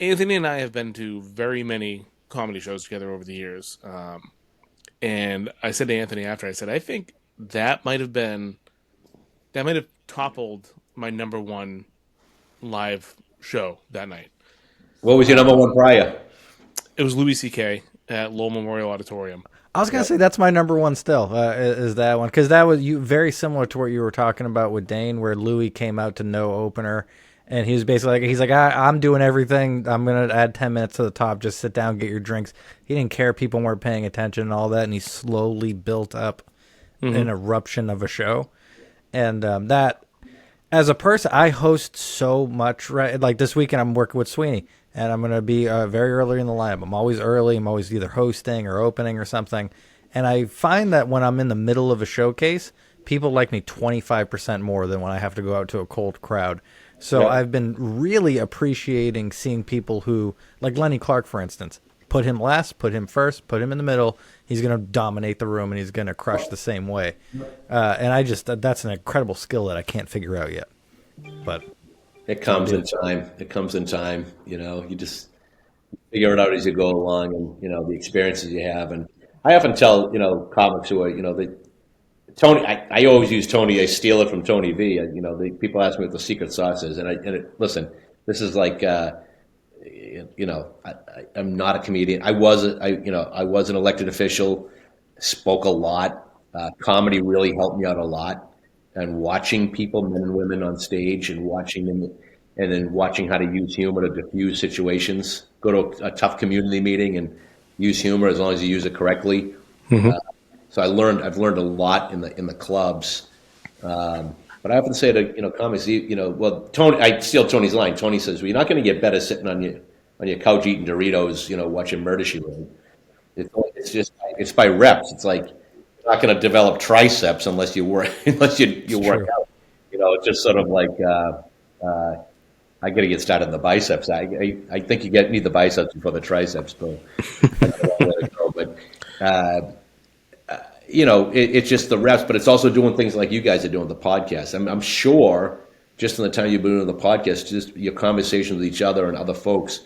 [SPEAKER 5] Anthony and I have been to very many comedy shows together over the years. And I said to Anthony after, I said, I think that might have toppled my number one live show that night.
[SPEAKER 1] What was your number one prior?
[SPEAKER 5] It was Louis C.K. at Lowell Memorial Auditorium.
[SPEAKER 4] I was gonna say that's my number one still. Is that one, because that was very similar to what you were talking about with Dane, where Louis came out to no opener, and he was basically like, I'm doing everything. I'm gonna add 10 minutes to the top. Just sit down, get your drinks. He didn't care people weren't paying attention and all that, and he slowly built up an eruption of a show. And that, as a person, I host so much. Right, like this weekend, I'm working with Sweeney. And I'm going to be very early in the lineup. I'm always early. I'm always either hosting or opening or something. And I find that when I'm in the middle of a showcase, people like me 25% more than when I have to go out to a cold crowd. So I've been really appreciating seeing people who, like Lenny Clark, for instance, put him last, put him first, put him in the middle. He's going to dominate the room, and he's going to crush the same way. And that's an incredible skill that I can't figure out yet. But
[SPEAKER 1] it comes in time. You know, you just figure it out as you go along, and the experiences you have. And I often tell comics who are Tony. I always use Tony. I steal it from Tony V. People ask me what the secret sauce is, and listen. This is like I'm not a comedian. I was an elected official. Spoke a lot. Comedy really helped me out a lot. And watching people, men and women on stage, and watching them, and then watching how to use humor to diffuse situations. Go to a tough community meeting and use humor as long as you use it correctly. So I've learned a lot in the clubs. But I often say to comics, Tony. I steal Tony's line. Tony says, "Well, you're not going to get better sitting on your couch eating Doritos, watching Murder She Wrote. It's by reps. It's like." You're not going to develop triceps unless you work work out. It's just sort of like I got to get started in the biceps. I think you need the biceps before the triceps, but it's just the reps. But it's also doing things like you guys are doing, the podcast. I'm sure just in the time you've been doing the podcast, just your conversations with each other and other folks,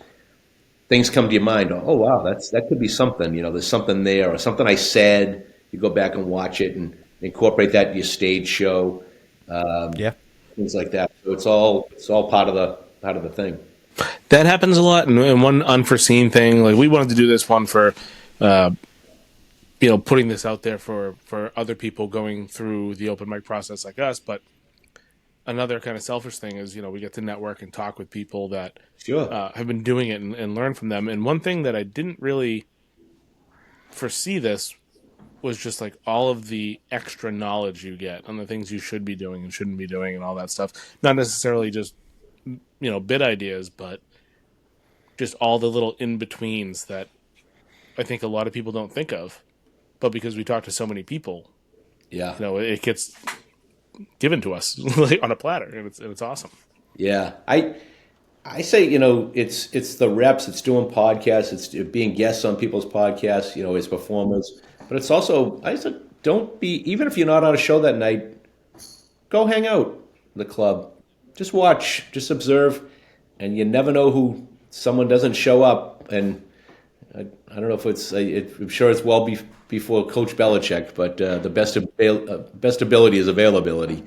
[SPEAKER 1] things come to your mind. Oh wow, that could be something. There's something there, or something I said. You go back and watch it and incorporate that in your stage show, things like that. So it's all part of the thing.
[SPEAKER 5] That happens a lot. And one unforeseen thing, like we wanted to do this one for, putting this out there for other people going through the open mic process like us. But another kind of selfish thing is, we get to network and talk with people that have been doing it and learn from them. And one thing that I didn't really foresee this was just like all of the extra knowledge you get on the things you should be doing and shouldn't be doing and all that stuff. Not necessarily just, bit ideas, but just all the little in-betweens that I think a lot of people don't think of. But because we talk to so many people, it gets given to us like on a platter, and it's awesome. Yeah.
[SPEAKER 1] I say, it's the reps, it's doing podcasts, it's being guests on people's podcasts, as performers. But it's also, I said, even if you're not on a show that night, go hang out in the club. Just watch, just observe, and you never know who someone doesn't show up. And I don't know if I'm sure it's well before Coach Belichick, but the best ability is availability,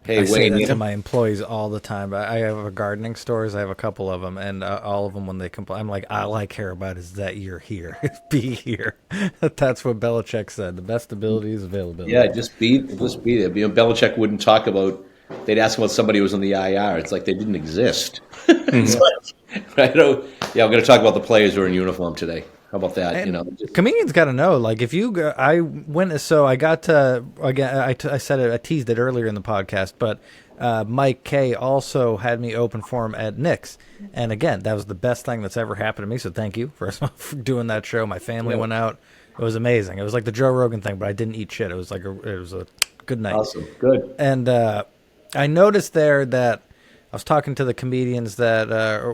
[SPEAKER 1] Hey,
[SPEAKER 4] I say that to my employees all the time. I have a gardening stores. I have a couple of them, and all of them, when they complain, I'm like, all I care about is that you're here. Be here. That's what Belichick said. The best ability is availability.
[SPEAKER 1] Yeah, just be there. Belichick wouldn't talk about. They'd ask about somebody who was on the IR. It's like they didn't exist. I'm going to talk about the players who are in uniform today. How about that?
[SPEAKER 4] And
[SPEAKER 1] You know,
[SPEAKER 4] comedians got to know. Like, if you, I went, so I got to, again, I said it, I teased it earlier in the podcast, but Mike K also had me open for him at Nick's. And again, that was the best thing that's ever happened to me. So thank you for doing that show. My family went out. It was amazing. It was like the Joe Rogan thing, but I didn't eat shit. It was like it was a good night.
[SPEAKER 1] awesome, good.
[SPEAKER 4] And I noticed there that I was talking to the comedians that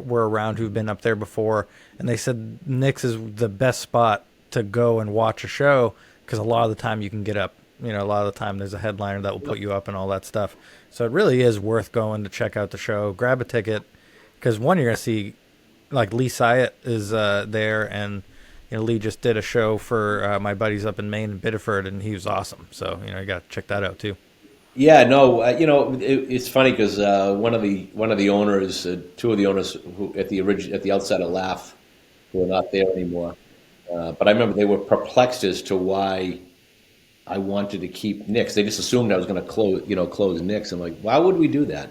[SPEAKER 4] were around who've been up there before, and they said Nick's is the best spot to go and watch a show because a lot of the time you can get up. You know, a lot of the time there's a headliner that will put you up and all that stuff. So it really is worth going to check out the show. Grab a ticket because, one, you're going to see, like, Lee Syatt is there, and you know, Lee just did a show for my buddies up in Maine and Biddeford, and he was awesome. So, you know, you got to check that out too.
[SPEAKER 1] Yeah, no, you know, it's funny because one of the owners, two of the owners who at the outset of Laugh, who are not there anymore. But I remember they were perplexed as to why I wanted to keep Nick's. They just assumed I was going to close Nick's. I'm like, why would we do that?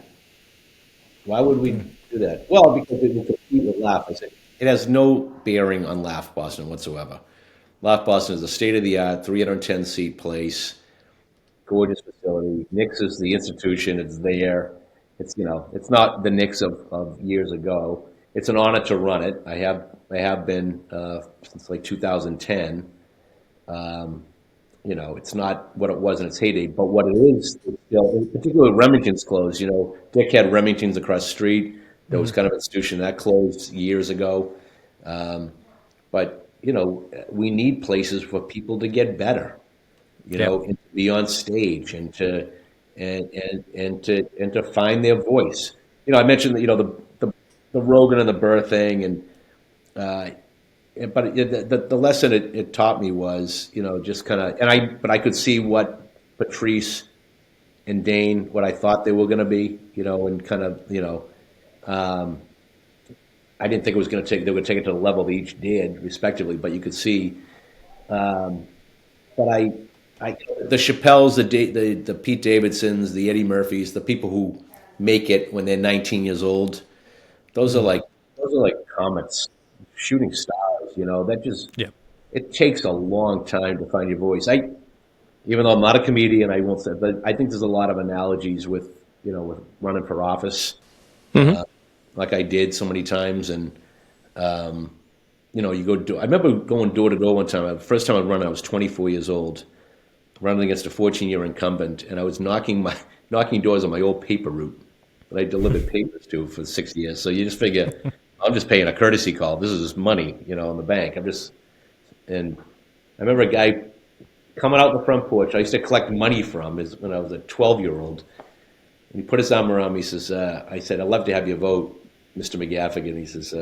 [SPEAKER 1] Why would we do that? Well, because it will compete with Laugh. I said, it has no bearing on Laugh Boston whatsoever. Laugh Boston is a state-of-the-art, 310-seat place, gorgeous facility. Nick's is the institution. It's there. It's, you know, it's not the Nick's of years ago. It's an honor to run it. I have been since like 2010. You know, it's not what it was in its heyday, but what it is, it's still, particularly Remington's closed. You know, Dick had Remington's across the street. There was kind of an institution that closed years ago. But, you know, we need places for people to get better, you know, and to be on stage and to find their voice. You know, I mentioned that, you know, the Rogan and the Burr thing, and but the lesson it taught me was, you know, just kind of, but I could see what Patrice and Dane, what I thought they were going to be, you know, and kind of, you know, I didn't think they would take it to the level they each did, respectively, but you could see. But the Chappelles, the Pete Davidsons, the Eddie Murphys, the people who make it when they're 19 years old, those are like comets, shooting stars. You know, that just it takes a long time to find your voice. Even though I'm not a comedian, I won't say, but I think there's a lot of analogies with, you know, with running for office. Like I did so many times, and you know, I remember going door to door one time. The first time I run, I was 24 years old, running against a 14-year incumbent, and I was knocking doors on my old paper route that I delivered papers to for 6 years. So you just figure, I'm just paying a courtesy call. This is money, you know, in the bank. And I remember a guy coming out the front porch. I used to collect money from when I was a 12-year-old. And he put his arm around me. He says, I said, I'd love to have you vote, Mr. McGaffigan. He says,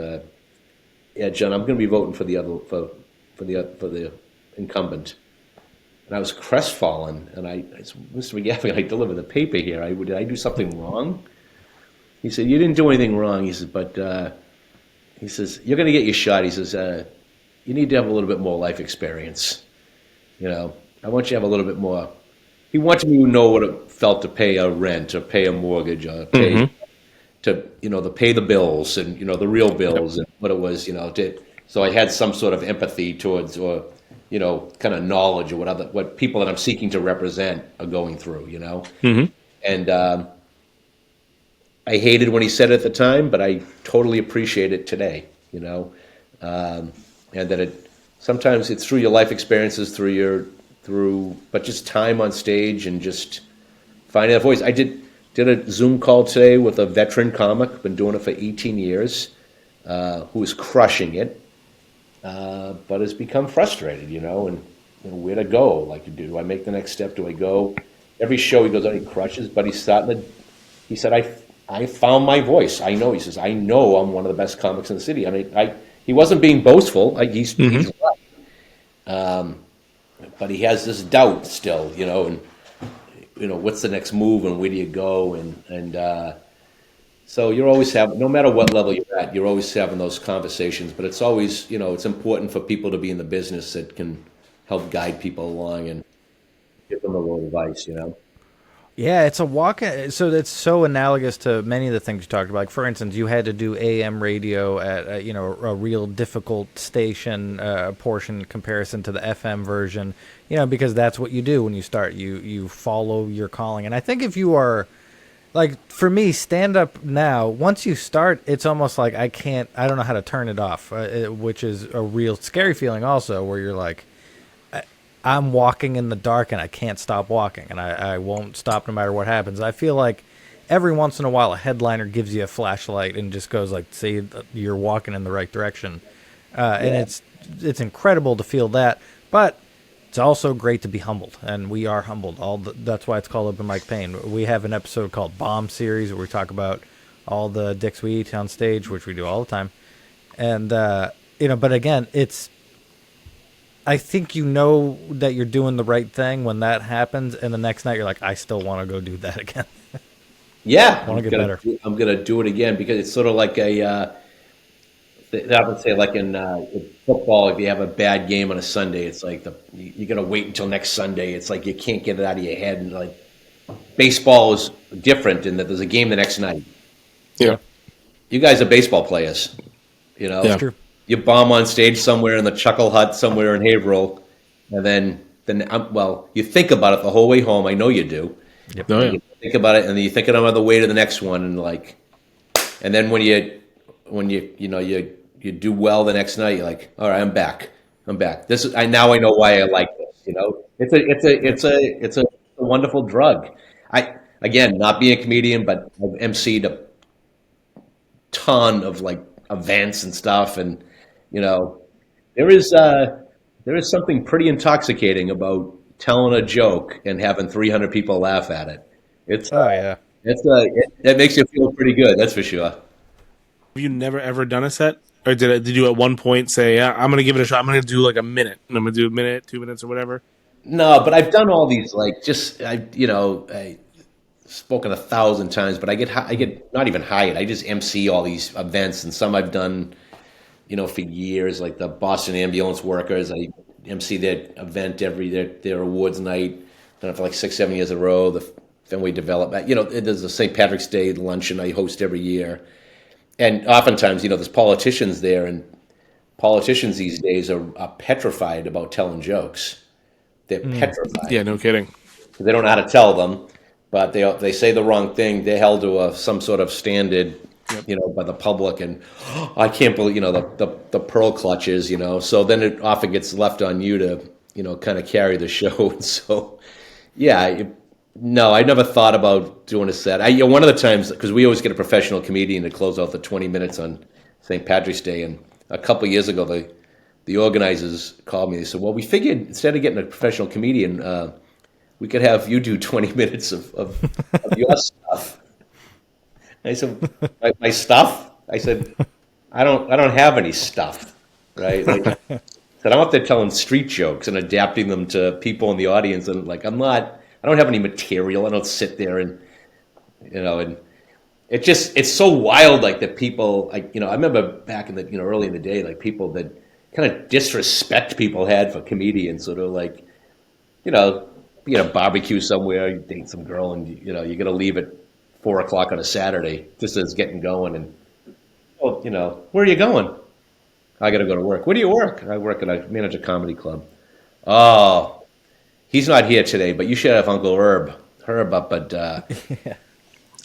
[SPEAKER 1] yeah, John, I'm going to be voting for the incumbent. And I was crestfallen. And I said, Mr. McGaffigan, I delivered the paper here. Did I do something wrong? He said, you didn't do anything wrong. He says, but he says, you're going to get your shot. He says, you need to have a little bit more life experience. You know, I want you to have a little bit more. He wanted me to know what it felt to pay a rent or pay a mortgage or pay to pay the bills and, you know, the real bills and what it was, you know, so I had some sort of empathy towards, or, you know, kind of knowledge of what people that I'm seeking to represent are going through, you know. And I hated when he said it at the time, but I totally appreciate it today, you know. And that sometimes it's through your life experiences, but just time on stage and just finding that voice. I did a Zoom call today with a veteran comic, been doing it for 18 years, who is crushing it, but has become frustrated, you know, and you know, where to go? Like, do I make the next step? Do I go? Every show he goes out, he crushes, but he said, I found my voice. I know, he says, I know I'm one of the best comics in the city. I mean, he wasn't being boastful. He's right. But he has this doubt still, you know, and, you know, what's the next move and where do you go? And so you're always having, no matter what level you're at, you're always having those conversations, but it's always, you know, it's important for people to be in the business that can help guide people along and give them a little advice, you know?
[SPEAKER 4] Yeah, it's a walk. So it's so analogous to many of the things you talked about. Like, for instance, you had to do AM radio at a real difficult station portion comparison to the FM version. Because that's what you do when you start. You follow your calling, and I think if you are like, for me, stand up now, once you start, it's almost like I don't know how to turn it off, which is a real scary feeling also, where you're like, I'm walking in the dark and I can't stop walking, and I won't stop no matter what happens. I feel like every once in a while a headliner gives you a flashlight and just goes like, see, you're walking in the right direction. And it's incredible to feel that, but it's also great to be humbled, and we are humbled. That's why it's called Open Mic Pain. We have an episode called Bomb Series where we talk about all the dicks we eat on stage, which we do all the time. And, but again, I think that you're doing the right thing when that happens, and the next night you're like, I still want to go do that again.
[SPEAKER 1] Yeah,
[SPEAKER 4] I want to get better.
[SPEAKER 1] I'm going to do it again, because it's sort of like I would say, like in football, if you have a bad game on a Sunday, it's like you got to wait until next Sunday. It's like you can't get it out of your head. And like baseball is different in that there's a game the next night.
[SPEAKER 5] Yeah. You
[SPEAKER 1] guys are baseball players,
[SPEAKER 5] Yeah.
[SPEAKER 4] That's true.
[SPEAKER 1] You bomb on stage somewhere in the Chuckle Hut somewhere in Haverhill, and then you think about it the whole way home. I know you do.
[SPEAKER 4] Yep.
[SPEAKER 5] Oh, yeah.
[SPEAKER 1] You think about it, and then you think on the way to the next one, and then when you do well the next night, you're like, all right, I'm back. Now I know why I like this. It's a wonderful drug. Again, not being a comedian, but I've emceed a ton of like events and stuff, and there is something pretty intoxicating about telling a joke and having 300 people laugh at it. It makes you feel pretty good, that's for sure.
[SPEAKER 5] Have you never ever done a set, or did you at one point say, yeah, I'm going to give it a shot? I'm going to do like a minute, and I'm going to do a minute, 2 minutes, or whatever?
[SPEAKER 1] No, but I've done all these I spoken 1,000 times, but I get not even hired. I just MC all these events, and some I've done, for years, like the Boston Ambulance Workers. I MC their event their awards night. Done it for like 6-7 years in a row. The Fenway Development. There's a St. Patrick's Day luncheon I host every year, and oftentimes, there's politicians there, and politicians these days are petrified about telling jokes. They're petrified.
[SPEAKER 5] Yeah, no kidding.
[SPEAKER 1] They don't know how to tell them. But they say the wrong thing. They're held to some sort of standard, by the public, and I can't believe the pearl clutches, So then it often gets left on you to kind of carry the show. And so, no, I never thought about doing a set. One of the times, because we always get a professional comedian to close out the 20 minutes on St. Patrick's Day, and a couple of years ago the organizers called me. They said, well, we figured instead of getting a professional comedian, we could have you do 20 minutes of your stuff. I said, my stuff? I said, I don't have any stuff, right? Like, I said, I'm up there telling street jokes and adapting them to people in the audience, and like I don't have any material. I don't sit there and and it's so wild, like that people, I remember back in the early in the day, like people that kind of disrespect people had for comedians, sort of like be at a barbecue somewhere, you date some girl, and you're going to leave at 4:00 on a Saturday, just as it's getting going, and where are you going? I got to go to work. Where do you work? I manage a comedy club. Oh, he's not here today, but you should have Uncle Herb up at.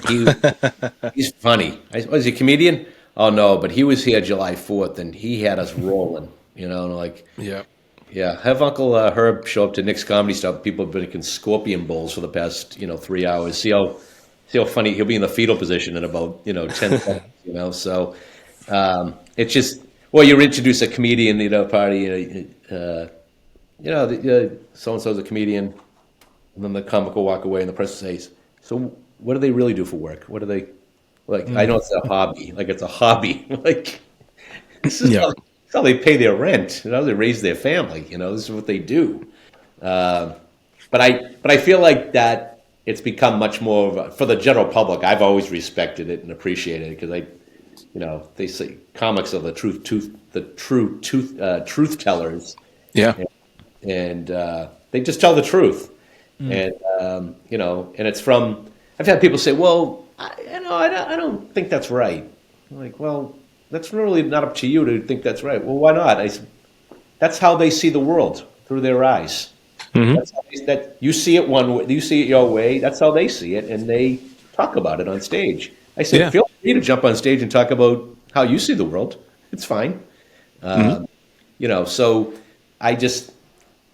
[SPEAKER 1] He's funny. Was he a comedian? Oh no, but he was here July 4th, and he had us rolling. Yeah, have Uncle Herb show up to Nick's Comedy Stuff. People have been making scorpion bowls for the past 3 hours. See how funny he'll be in the fetal position in about 10 seconds. So it's just you introduce a comedian party. So and so's a comedian, and then the comic will walk away, and the person says, "So what do they really do for work? What do they like?" I know it's a hobby. Like it's a hobby. Like this is how they pay their rent. They raise their family. This is what they do. But I feel like that it's become much more of for the general public. I've always respected it and appreciated it because they say comics are the truth tellers.
[SPEAKER 5] Yeah,
[SPEAKER 1] and they just tell the truth. And and it's from. I've had people say, "Well, I don't think that's right." I'm like, well, that's really not up to you to think that's right. Well, why not? I said, that's how they see the world, through their eyes. That's how that you see it one way, you see it your way. That's how they see it, and they talk about it on stage. I said,
[SPEAKER 5] Yeah.
[SPEAKER 1] feel free to jump on stage and talk about how you see the world. It's fine. So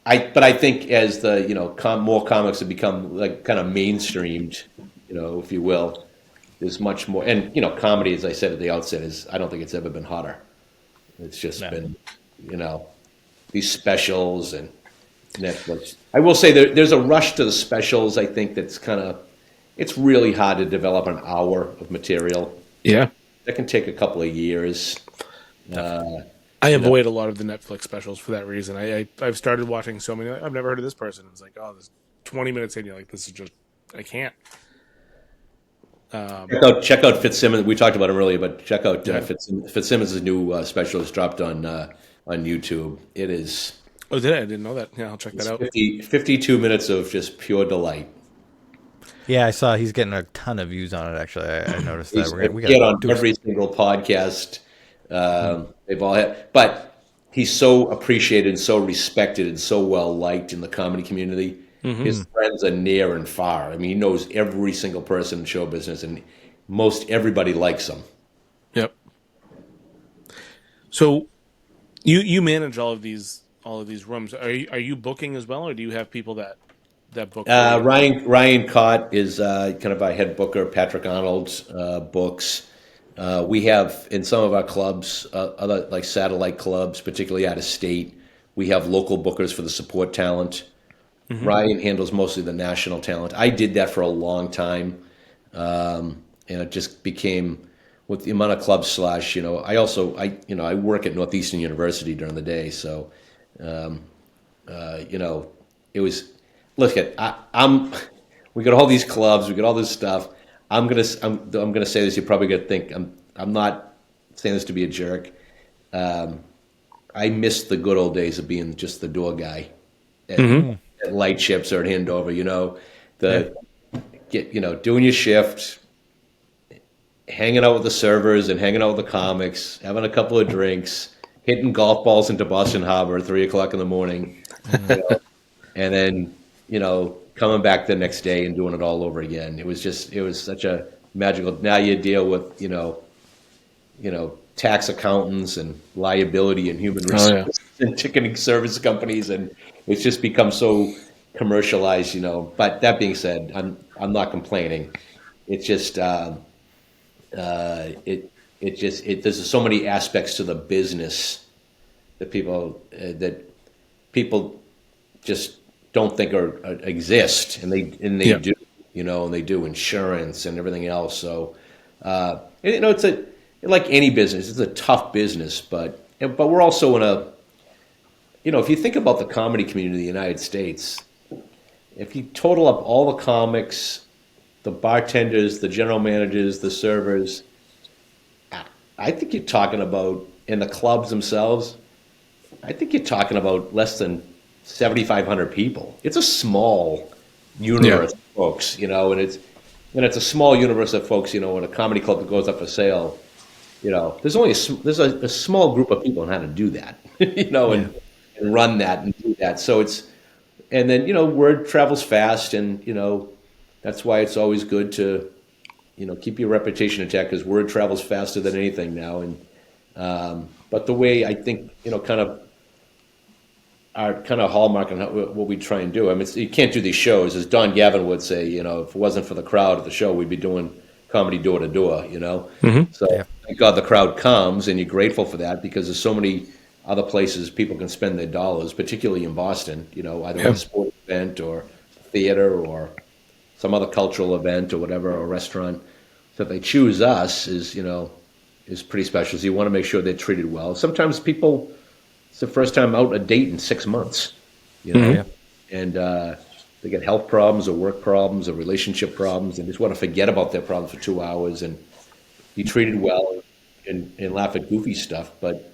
[SPEAKER 1] but I think as the more comics have become like kind of mainstreamed, if you will, there's much more. And comedy, as I said at the outset, I don't think it's ever been hotter. It's just been, these specials and Netflix. I will say there's a rush to the specials. I think it's really hard to develop an hour of material.
[SPEAKER 5] Yeah.
[SPEAKER 1] That can take a couple of years.
[SPEAKER 5] I avoid a lot of the Netflix specials for that reason. I've started watching so many. I've never heard of this person. It's like, oh, there's 20 minutes in. You're like, this is just, I can't.
[SPEAKER 1] Check out Fitzsimmons. We talked about him earlier, but check out Fitzsimmons' new special is dropped on YouTube. It is.
[SPEAKER 5] Oh, did I? I didn't know that. Yeah, I'll check that out.
[SPEAKER 1] 52 minutes of just pure delight.
[SPEAKER 4] Yeah, I saw he's getting a ton of views on it. Actually, I noticed that.
[SPEAKER 1] We get on every single podcast. They've all had, but he's so appreciated and so respected and so well liked in the comedy community. His friends are near and far. I mean, he knows every single person in show business, and most everybody likes him.
[SPEAKER 5] Yep. So, you manage all of these rooms. Are you booking as well, or do you have people that book?
[SPEAKER 1] Ryan Cott is kind of our head booker. Patrick Arnold books. We have in some of our clubs, other like satellite clubs, particularly out of state, we have local bookers for the support talent. Ryan handles mostly the national talent. I did that for a long time, and it just became with the amount of club slash. I work at Northeastern University during the day, so it was. Look at we got all these clubs, we got all this stuff. I'm gonna say this. You're probably gonna think I'm not saying this to be a jerk. I miss the good old days of being just the door guy at Light Ships or at Andover. Doing your shift, hanging out with the servers and hanging out with the comics, having a couple of drinks, hitting golf balls into Boston Harbor at 3:00 in the morning, and then coming back the next day and doing it all over again. It was such a magical. Now you deal with tax accountants and liability and human resources and ticketing service companies, and it's just become so commercialized. But that being said, I'm not complaining. It's just there's so many aspects to the business that people just don't think exist, and they do, and they do insurance and everything else. So, it's like any business, it's a tough business, but we're also in a, if you think about the comedy community in the United States, if you total up all the comics, the bartenders, the general managers, the servers, I think you're talking about, in the clubs themselves, I think you're talking about less than 7,500 people. It's a small universe of folks, and it's a small universe of folks, in a comedy club that goes up for sale, there's only a small group of people on how to do that, and run that and do that. So and then, word travels fast, and, that's why it's always good to, keep your reputation intact, because word travels faster than anything now. And, but the way I think, our kind of hallmark and what we try and do. I mean, you can't do these shows, as Don Gavin would say. If it wasn't for the crowd at the show, we'd be doing comedy door to door. So thank God the crowd comes, and you're grateful for that, because there's so many other places people can spend their dollars, particularly in Boston. Either a sports event or theater or some other cultural event or whatever, or a restaurant. So if they choose us, is pretty special. So you want to make sure they're treated well. Sometimes people. It's the first time out on a date in 6 months, and they get health problems or work problems or relationship problems, and just want to forget about their problems for 2 hours and be treated well and laugh at goofy stuff. But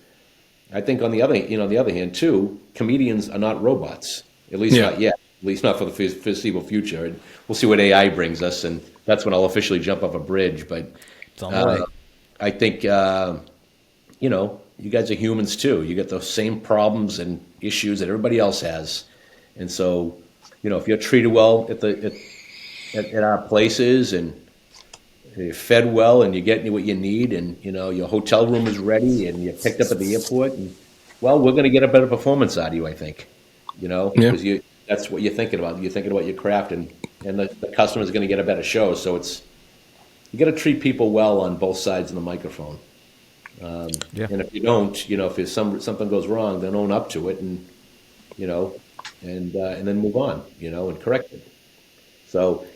[SPEAKER 1] I think on the other hand too, comedians are not robots, at least not yet. at least not for the foreseeable future. And we'll see what AI brings us, and that's when I'll officially jump off a bridge. But
[SPEAKER 4] It's on the way.
[SPEAKER 1] I think you guys are humans too. You get those same problems and issues that everybody else has, and so if you're treated well at our places and you're fed well and you're getting what you need, and your hotel room is ready and you're picked up at the airport, and we're going to get a better performance out of you, I think. Because that's what you're thinking about. You're thinking about your craft, and the customer's going to get a better show. So you got to treat people well on both sides of the microphone. And if you don't, if something goes wrong, then own up to it, and and then move on, and correct it. So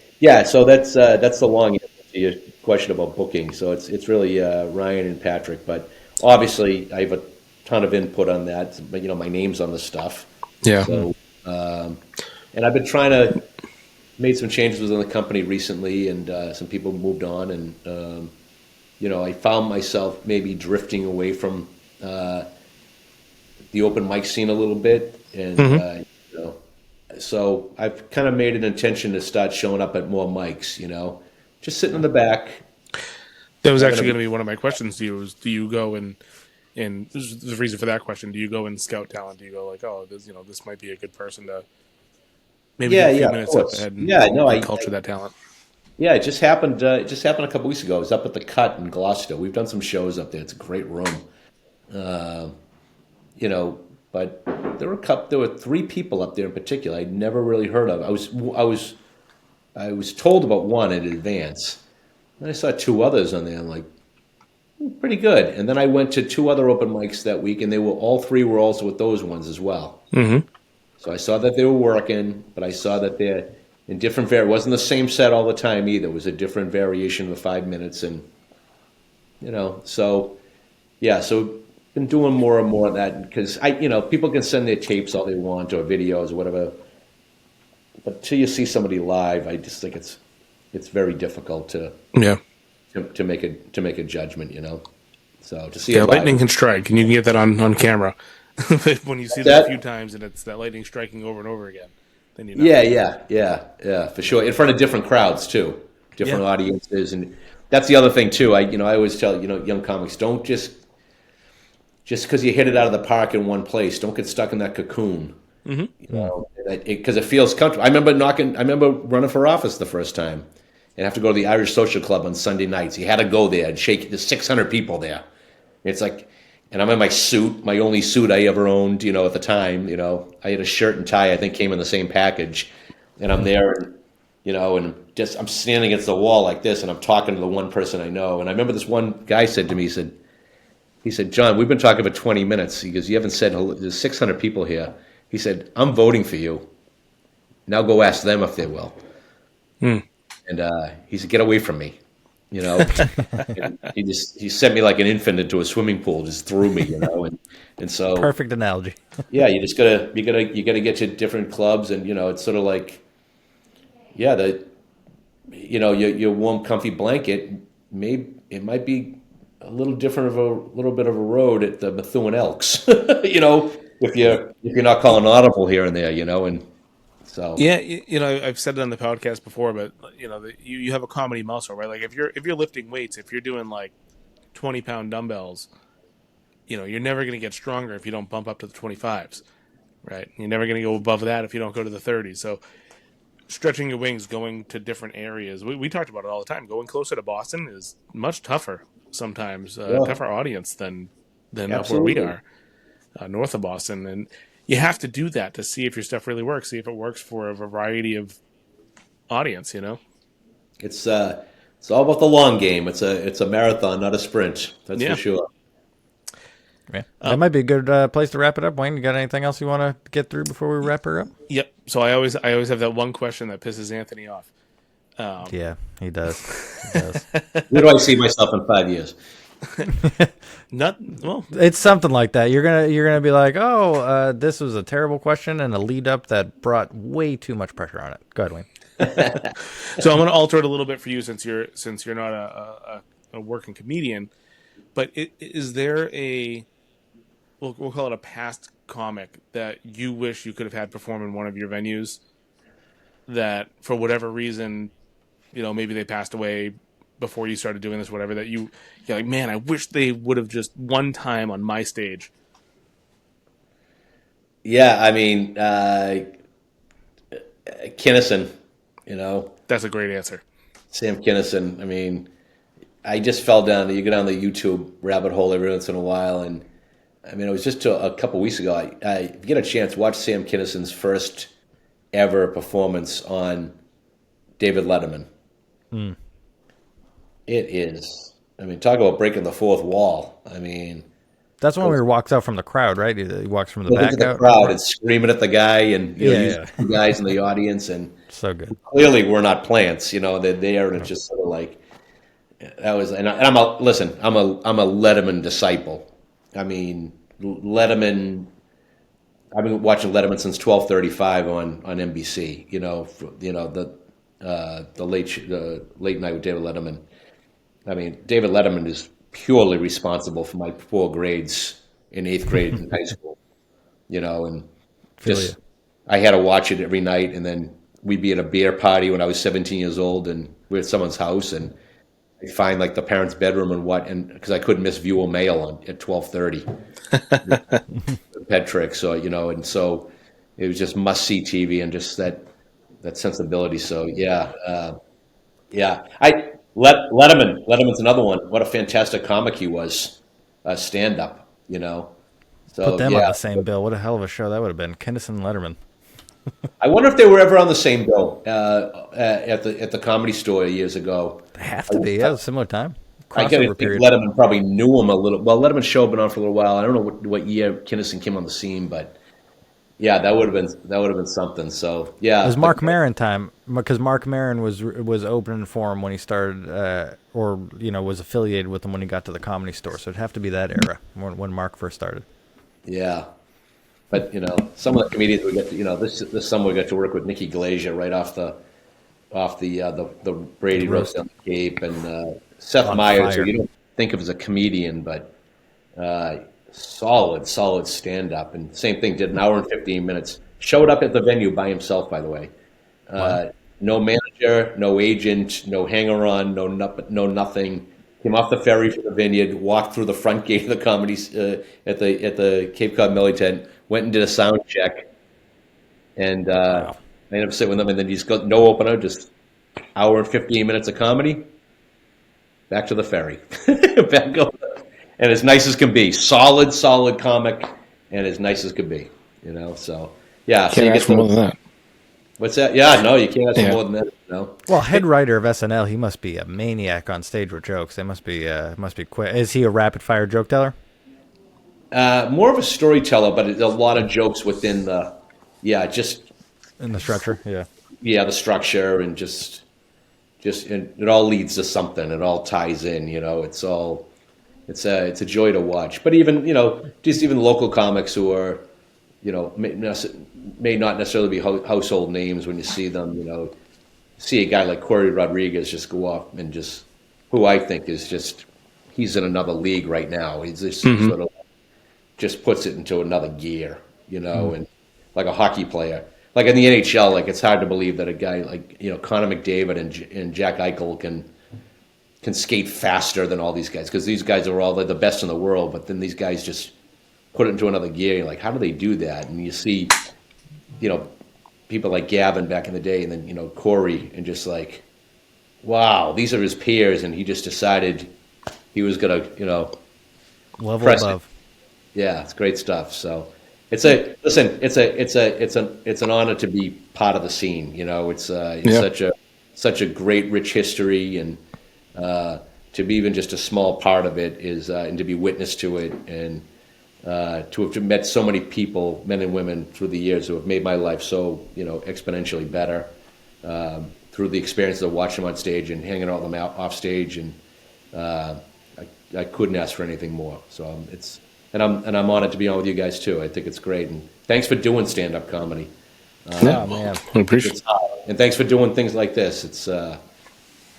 [SPEAKER 1] so that's the long answer to your question about booking. So it's really Ryan and Patrick, but obviously I have a ton of input on that. But my name's on the stuff.
[SPEAKER 5] Yeah.
[SPEAKER 1] So and I've been trying to made some changes within the company recently, and some people moved on, and I found myself maybe drifting away from the open mic scene a little bit, and so I've kind of made an intention to start showing up at more mics. Just sitting in the back.
[SPEAKER 5] That was actually going to be one of my questions to you. Is do you go and there's the reason for that question? Do you go and scout talent? Do you go like, oh, this might be a good person to maybe get a few minutes up ahead and culture that talent?
[SPEAKER 1] Yeah, it just happened. It just happened a couple weeks ago. I was up at the Cut in Gloucester. We've done some shows up there. It's a great room. But there were 3 people up there in particular I'd never really heard of. I was told about one in advance. Then I saw 2 others on there. I'm like, pretty good. And then I went to 2 other open mics that week, and all 3 were also with those ones as well. Mm-hmm. So I saw that they were working, but I saw that they're in different it wasn't the same set all the time either. It was a different variation of the 5 minutes, and so been doing more and more of that, because people can send their tapes all they want or videos or whatever, but until you see somebody live, I just think it's very difficult to make a judgment, So to see
[SPEAKER 5] lightning can strike, and you can get that on camera. When you see that a few times, and it's that lightning striking over and over again, then you know.
[SPEAKER 1] Yeah, for sure. In front of different crowds too, different audiences, and that's the other thing too. I always tell young comics, don't just because you hit it out of the park in one place, don't get stuck in that cocoon. Mm-hmm. Because it feels comfortable. I remember running for office the first time, and have to go to the Irish Social Club on Sunday nights. You had to go there and shake. There's 600 people there. It's like. And I'm in my suit, my only suit I ever owned, at the time. I had a shirt and tie, I think came in the same package. And I'm there, and I'm standing against the wall like this, and I'm talking to the one person I know. And I remember this one guy said to me, he said, John, we've been talking for 20 minutes. He goes, you haven't said hello. There's 600 people here. He said, I'm voting for you. Now go ask them if they will. And he said, get away from me. He sent me like an infant into a swimming pool, just threw me, and so
[SPEAKER 4] perfect analogy.
[SPEAKER 1] You just gotta get to different clubs, and it's sort of like, your warm, comfy blanket. Maybe it might be a little different of a little bit of a road at the Methuen Elks, if you're not calling audible here and there, and. So
[SPEAKER 5] I've said it on the podcast before, but you have a comedy muscle, right? Like if you're lifting weights, if you're doing like 20-pound dumbbells, you're never going to get stronger if you don't bump up to the 25s, right? You're never going to go above that if you don't go to the 30s. So stretching your wings, going to different areas. We talked about it all the time. Going closer to Boston is much tougher sometimes, tougher audience than up where we are, north of Boston, and. You have to do that to see if your stuff really works, see if it works for a variety of audience,
[SPEAKER 1] It's all about the long game. It's a marathon, not a sprint. That's for sure.
[SPEAKER 4] Yeah. That might be a good place to wrap it up. Wayne, you got anything else you want to get through before we wrap her up?
[SPEAKER 5] Yep. So I always have that one question that pisses Anthony off.
[SPEAKER 4] Yeah, he does.
[SPEAKER 1] Where do I see myself in 5 years?
[SPEAKER 4] It's something like that. You're gonna be like, this was a terrible question and a lead up that brought way too much pressure on it. Go ahead, Wayne.
[SPEAKER 5] So I'm gonna alter it a little bit for you since you're not a working comedian. But is there we'll call it a past comic that you wish you could have had perform in one of your venues that for whatever reason, maybe they passed away before you started doing this, whatever, that you're like, man, I wish they would have just one time on my stage?
[SPEAKER 1] Yeah, I mean, Kinnison,
[SPEAKER 5] That's a great answer.
[SPEAKER 1] Sam Kinnison. I mean, I just fell down. You go down the YouTube rabbit hole every once in a while, and I mean, it was just a couple weeks ago. If you get a chance, watch Sam Kinnison's first ever performance on David Letterman. It is. I mean, talk about breaking the fourth wall. I mean,
[SPEAKER 4] That's when he walks out from the crowd, right? He walks from the back
[SPEAKER 1] the
[SPEAKER 4] out.
[SPEAKER 1] crowd and screaming at the guy, and
[SPEAKER 4] Yeah.
[SPEAKER 1] the guys in the audience, and
[SPEAKER 4] So good.
[SPEAKER 1] clearly we're not plants. They're there, and it's just sort of like that was. And I'm a Letterman disciple. I mean, Letterman. I've been watching Letterman since 12:35 on NBC. The late night with David Letterman. I mean, David Letterman is purely responsible for my poor grades in 8th grade in high school. And just I had to watch it every night, and then we'd be at a beer party when I was 17 years old, and we're at someone's house, and I find like the parents' bedroom and because I couldn't miss Viewer Mail at 12:30. Pet trick, so and so it was just must see TV and just that sensibility. So Letterman's another one. What a fantastic comic he was, stand up. So
[SPEAKER 4] Put them on the same bill. What a hell of a show that would have been. Kinnison, Letterman.
[SPEAKER 1] I wonder if they were ever on the same bill at the Comedy Store years ago.
[SPEAKER 4] They have to be. Yeah, it was a similar time.
[SPEAKER 1] I get it. Letterman probably knew him a little. Well, Letterman's show had been on for a little while. I don't know what year Kinnison came on the scene, but yeah, that would have been something. So yeah,
[SPEAKER 4] it was Mark Maron time, because Mark Maron was opening for him when he started, was affiliated with him when he got to the Comedy Store. So it'd have to be that era when Mark first started.
[SPEAKER 1] Yeah, but some of the comedians we get to, this summer we got to work with Nikki Glazer right off the Brady roast on the Cape, and Seth Meyers, who you don't think of as a comedian, but solid stand-up. And same thing, did an hour and 15 minutes. Showed up at the venue by himself, by the way. No manager, no agent, no hanger-on, no nothing. Came off the ferry from the Vineyard, walked through the front gate of the comedy at the Cape Cod Melly tent, went and did a sound check, and I ended up sitting with him. And then he's got no opener, just hour and 15 minutes of comedy. Back to the ferry, back over, and as nice as can be, solid comic, and as nice as could be, So yeah,
[SPEAKER 6] can't ask for more than that.
[SPEAKER 1] What's that? Yeah, no, you can't ask for more than that. No.
[SPEAKER 4] Well, head writer of SNL, he must be a maniac on stage with jokes. They must be quick. Is he a rapid fire joke teller?
[SPEAKER 1] More of a storyteller, but a lot of jokes within just
[SPEAKER 4] in the structure.
[SPEAKER 1] The structure, and just and it all leads to something. It all ties in. It's a joy to watch. But even just even local comics who are may not necessarily be household names when you see them. See a guy like Corey Rodriguez just go off and just, who I think is just, he's in another league right now. He's just sort of just puts it into another gear, and like a hockey player. Like in the NHL, like it's hard to believe that a guy like Connor McDavid and Jack Eichel can skate faster than all these guys, because these guys are all the best in the world. But then these guys just put it into another gear. You're like, how do they do that? And you see, people like Gavin back in the day, and then Corey, and just like, wow, these are his peers, and he just decided he was gonna
[SPEAKER 4] level above.
[SPEAKER 1] Yeah, it's great stuff. So. It's an honor to be part of the scene. It's such a great, rich history, and to be even just a small part of it is, and to be witness to it, and to have met so many people, men and women, through the years who have made my life so exponentially better through the experience of watching them on stage and hanging out with them off stage, and I couldn't ask for anything more. So And I'm honored to be on with you guys too. I think it's great, and thanks for doing stand-up comedy.
[SPEAKER 4] Oh man,
[SPEAKER 6] I appreciate it.
[SPEAKER 1] And thanks for doing things like this.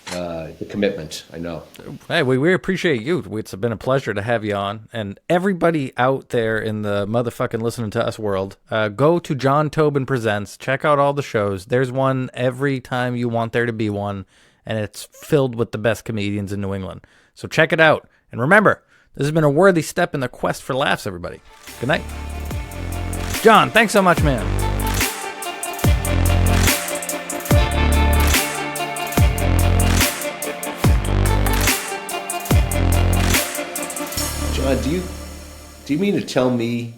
[SPEAKER 1] the commitment. I know.
[SPEAKER 4] Hey, we appreciate you. It's been a pleasure to have you on. And everybody out there in the motherfucking listening to us world, go to John Tobin Presents. Check out all the shows. There's one every time you want there to be one, and it's filled with the best comedians in New England. So check it out. And remember, this has been a worthy step in the quest for laughs, everybody. Good night. John, thanks so much, man.
[SPEAKER 1] John, do you mean to tell me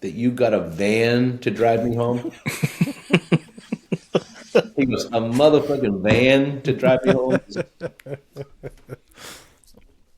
[SPEAKER 1] that you got a van to drive me home? He goes, a motherfucking van to drive me home?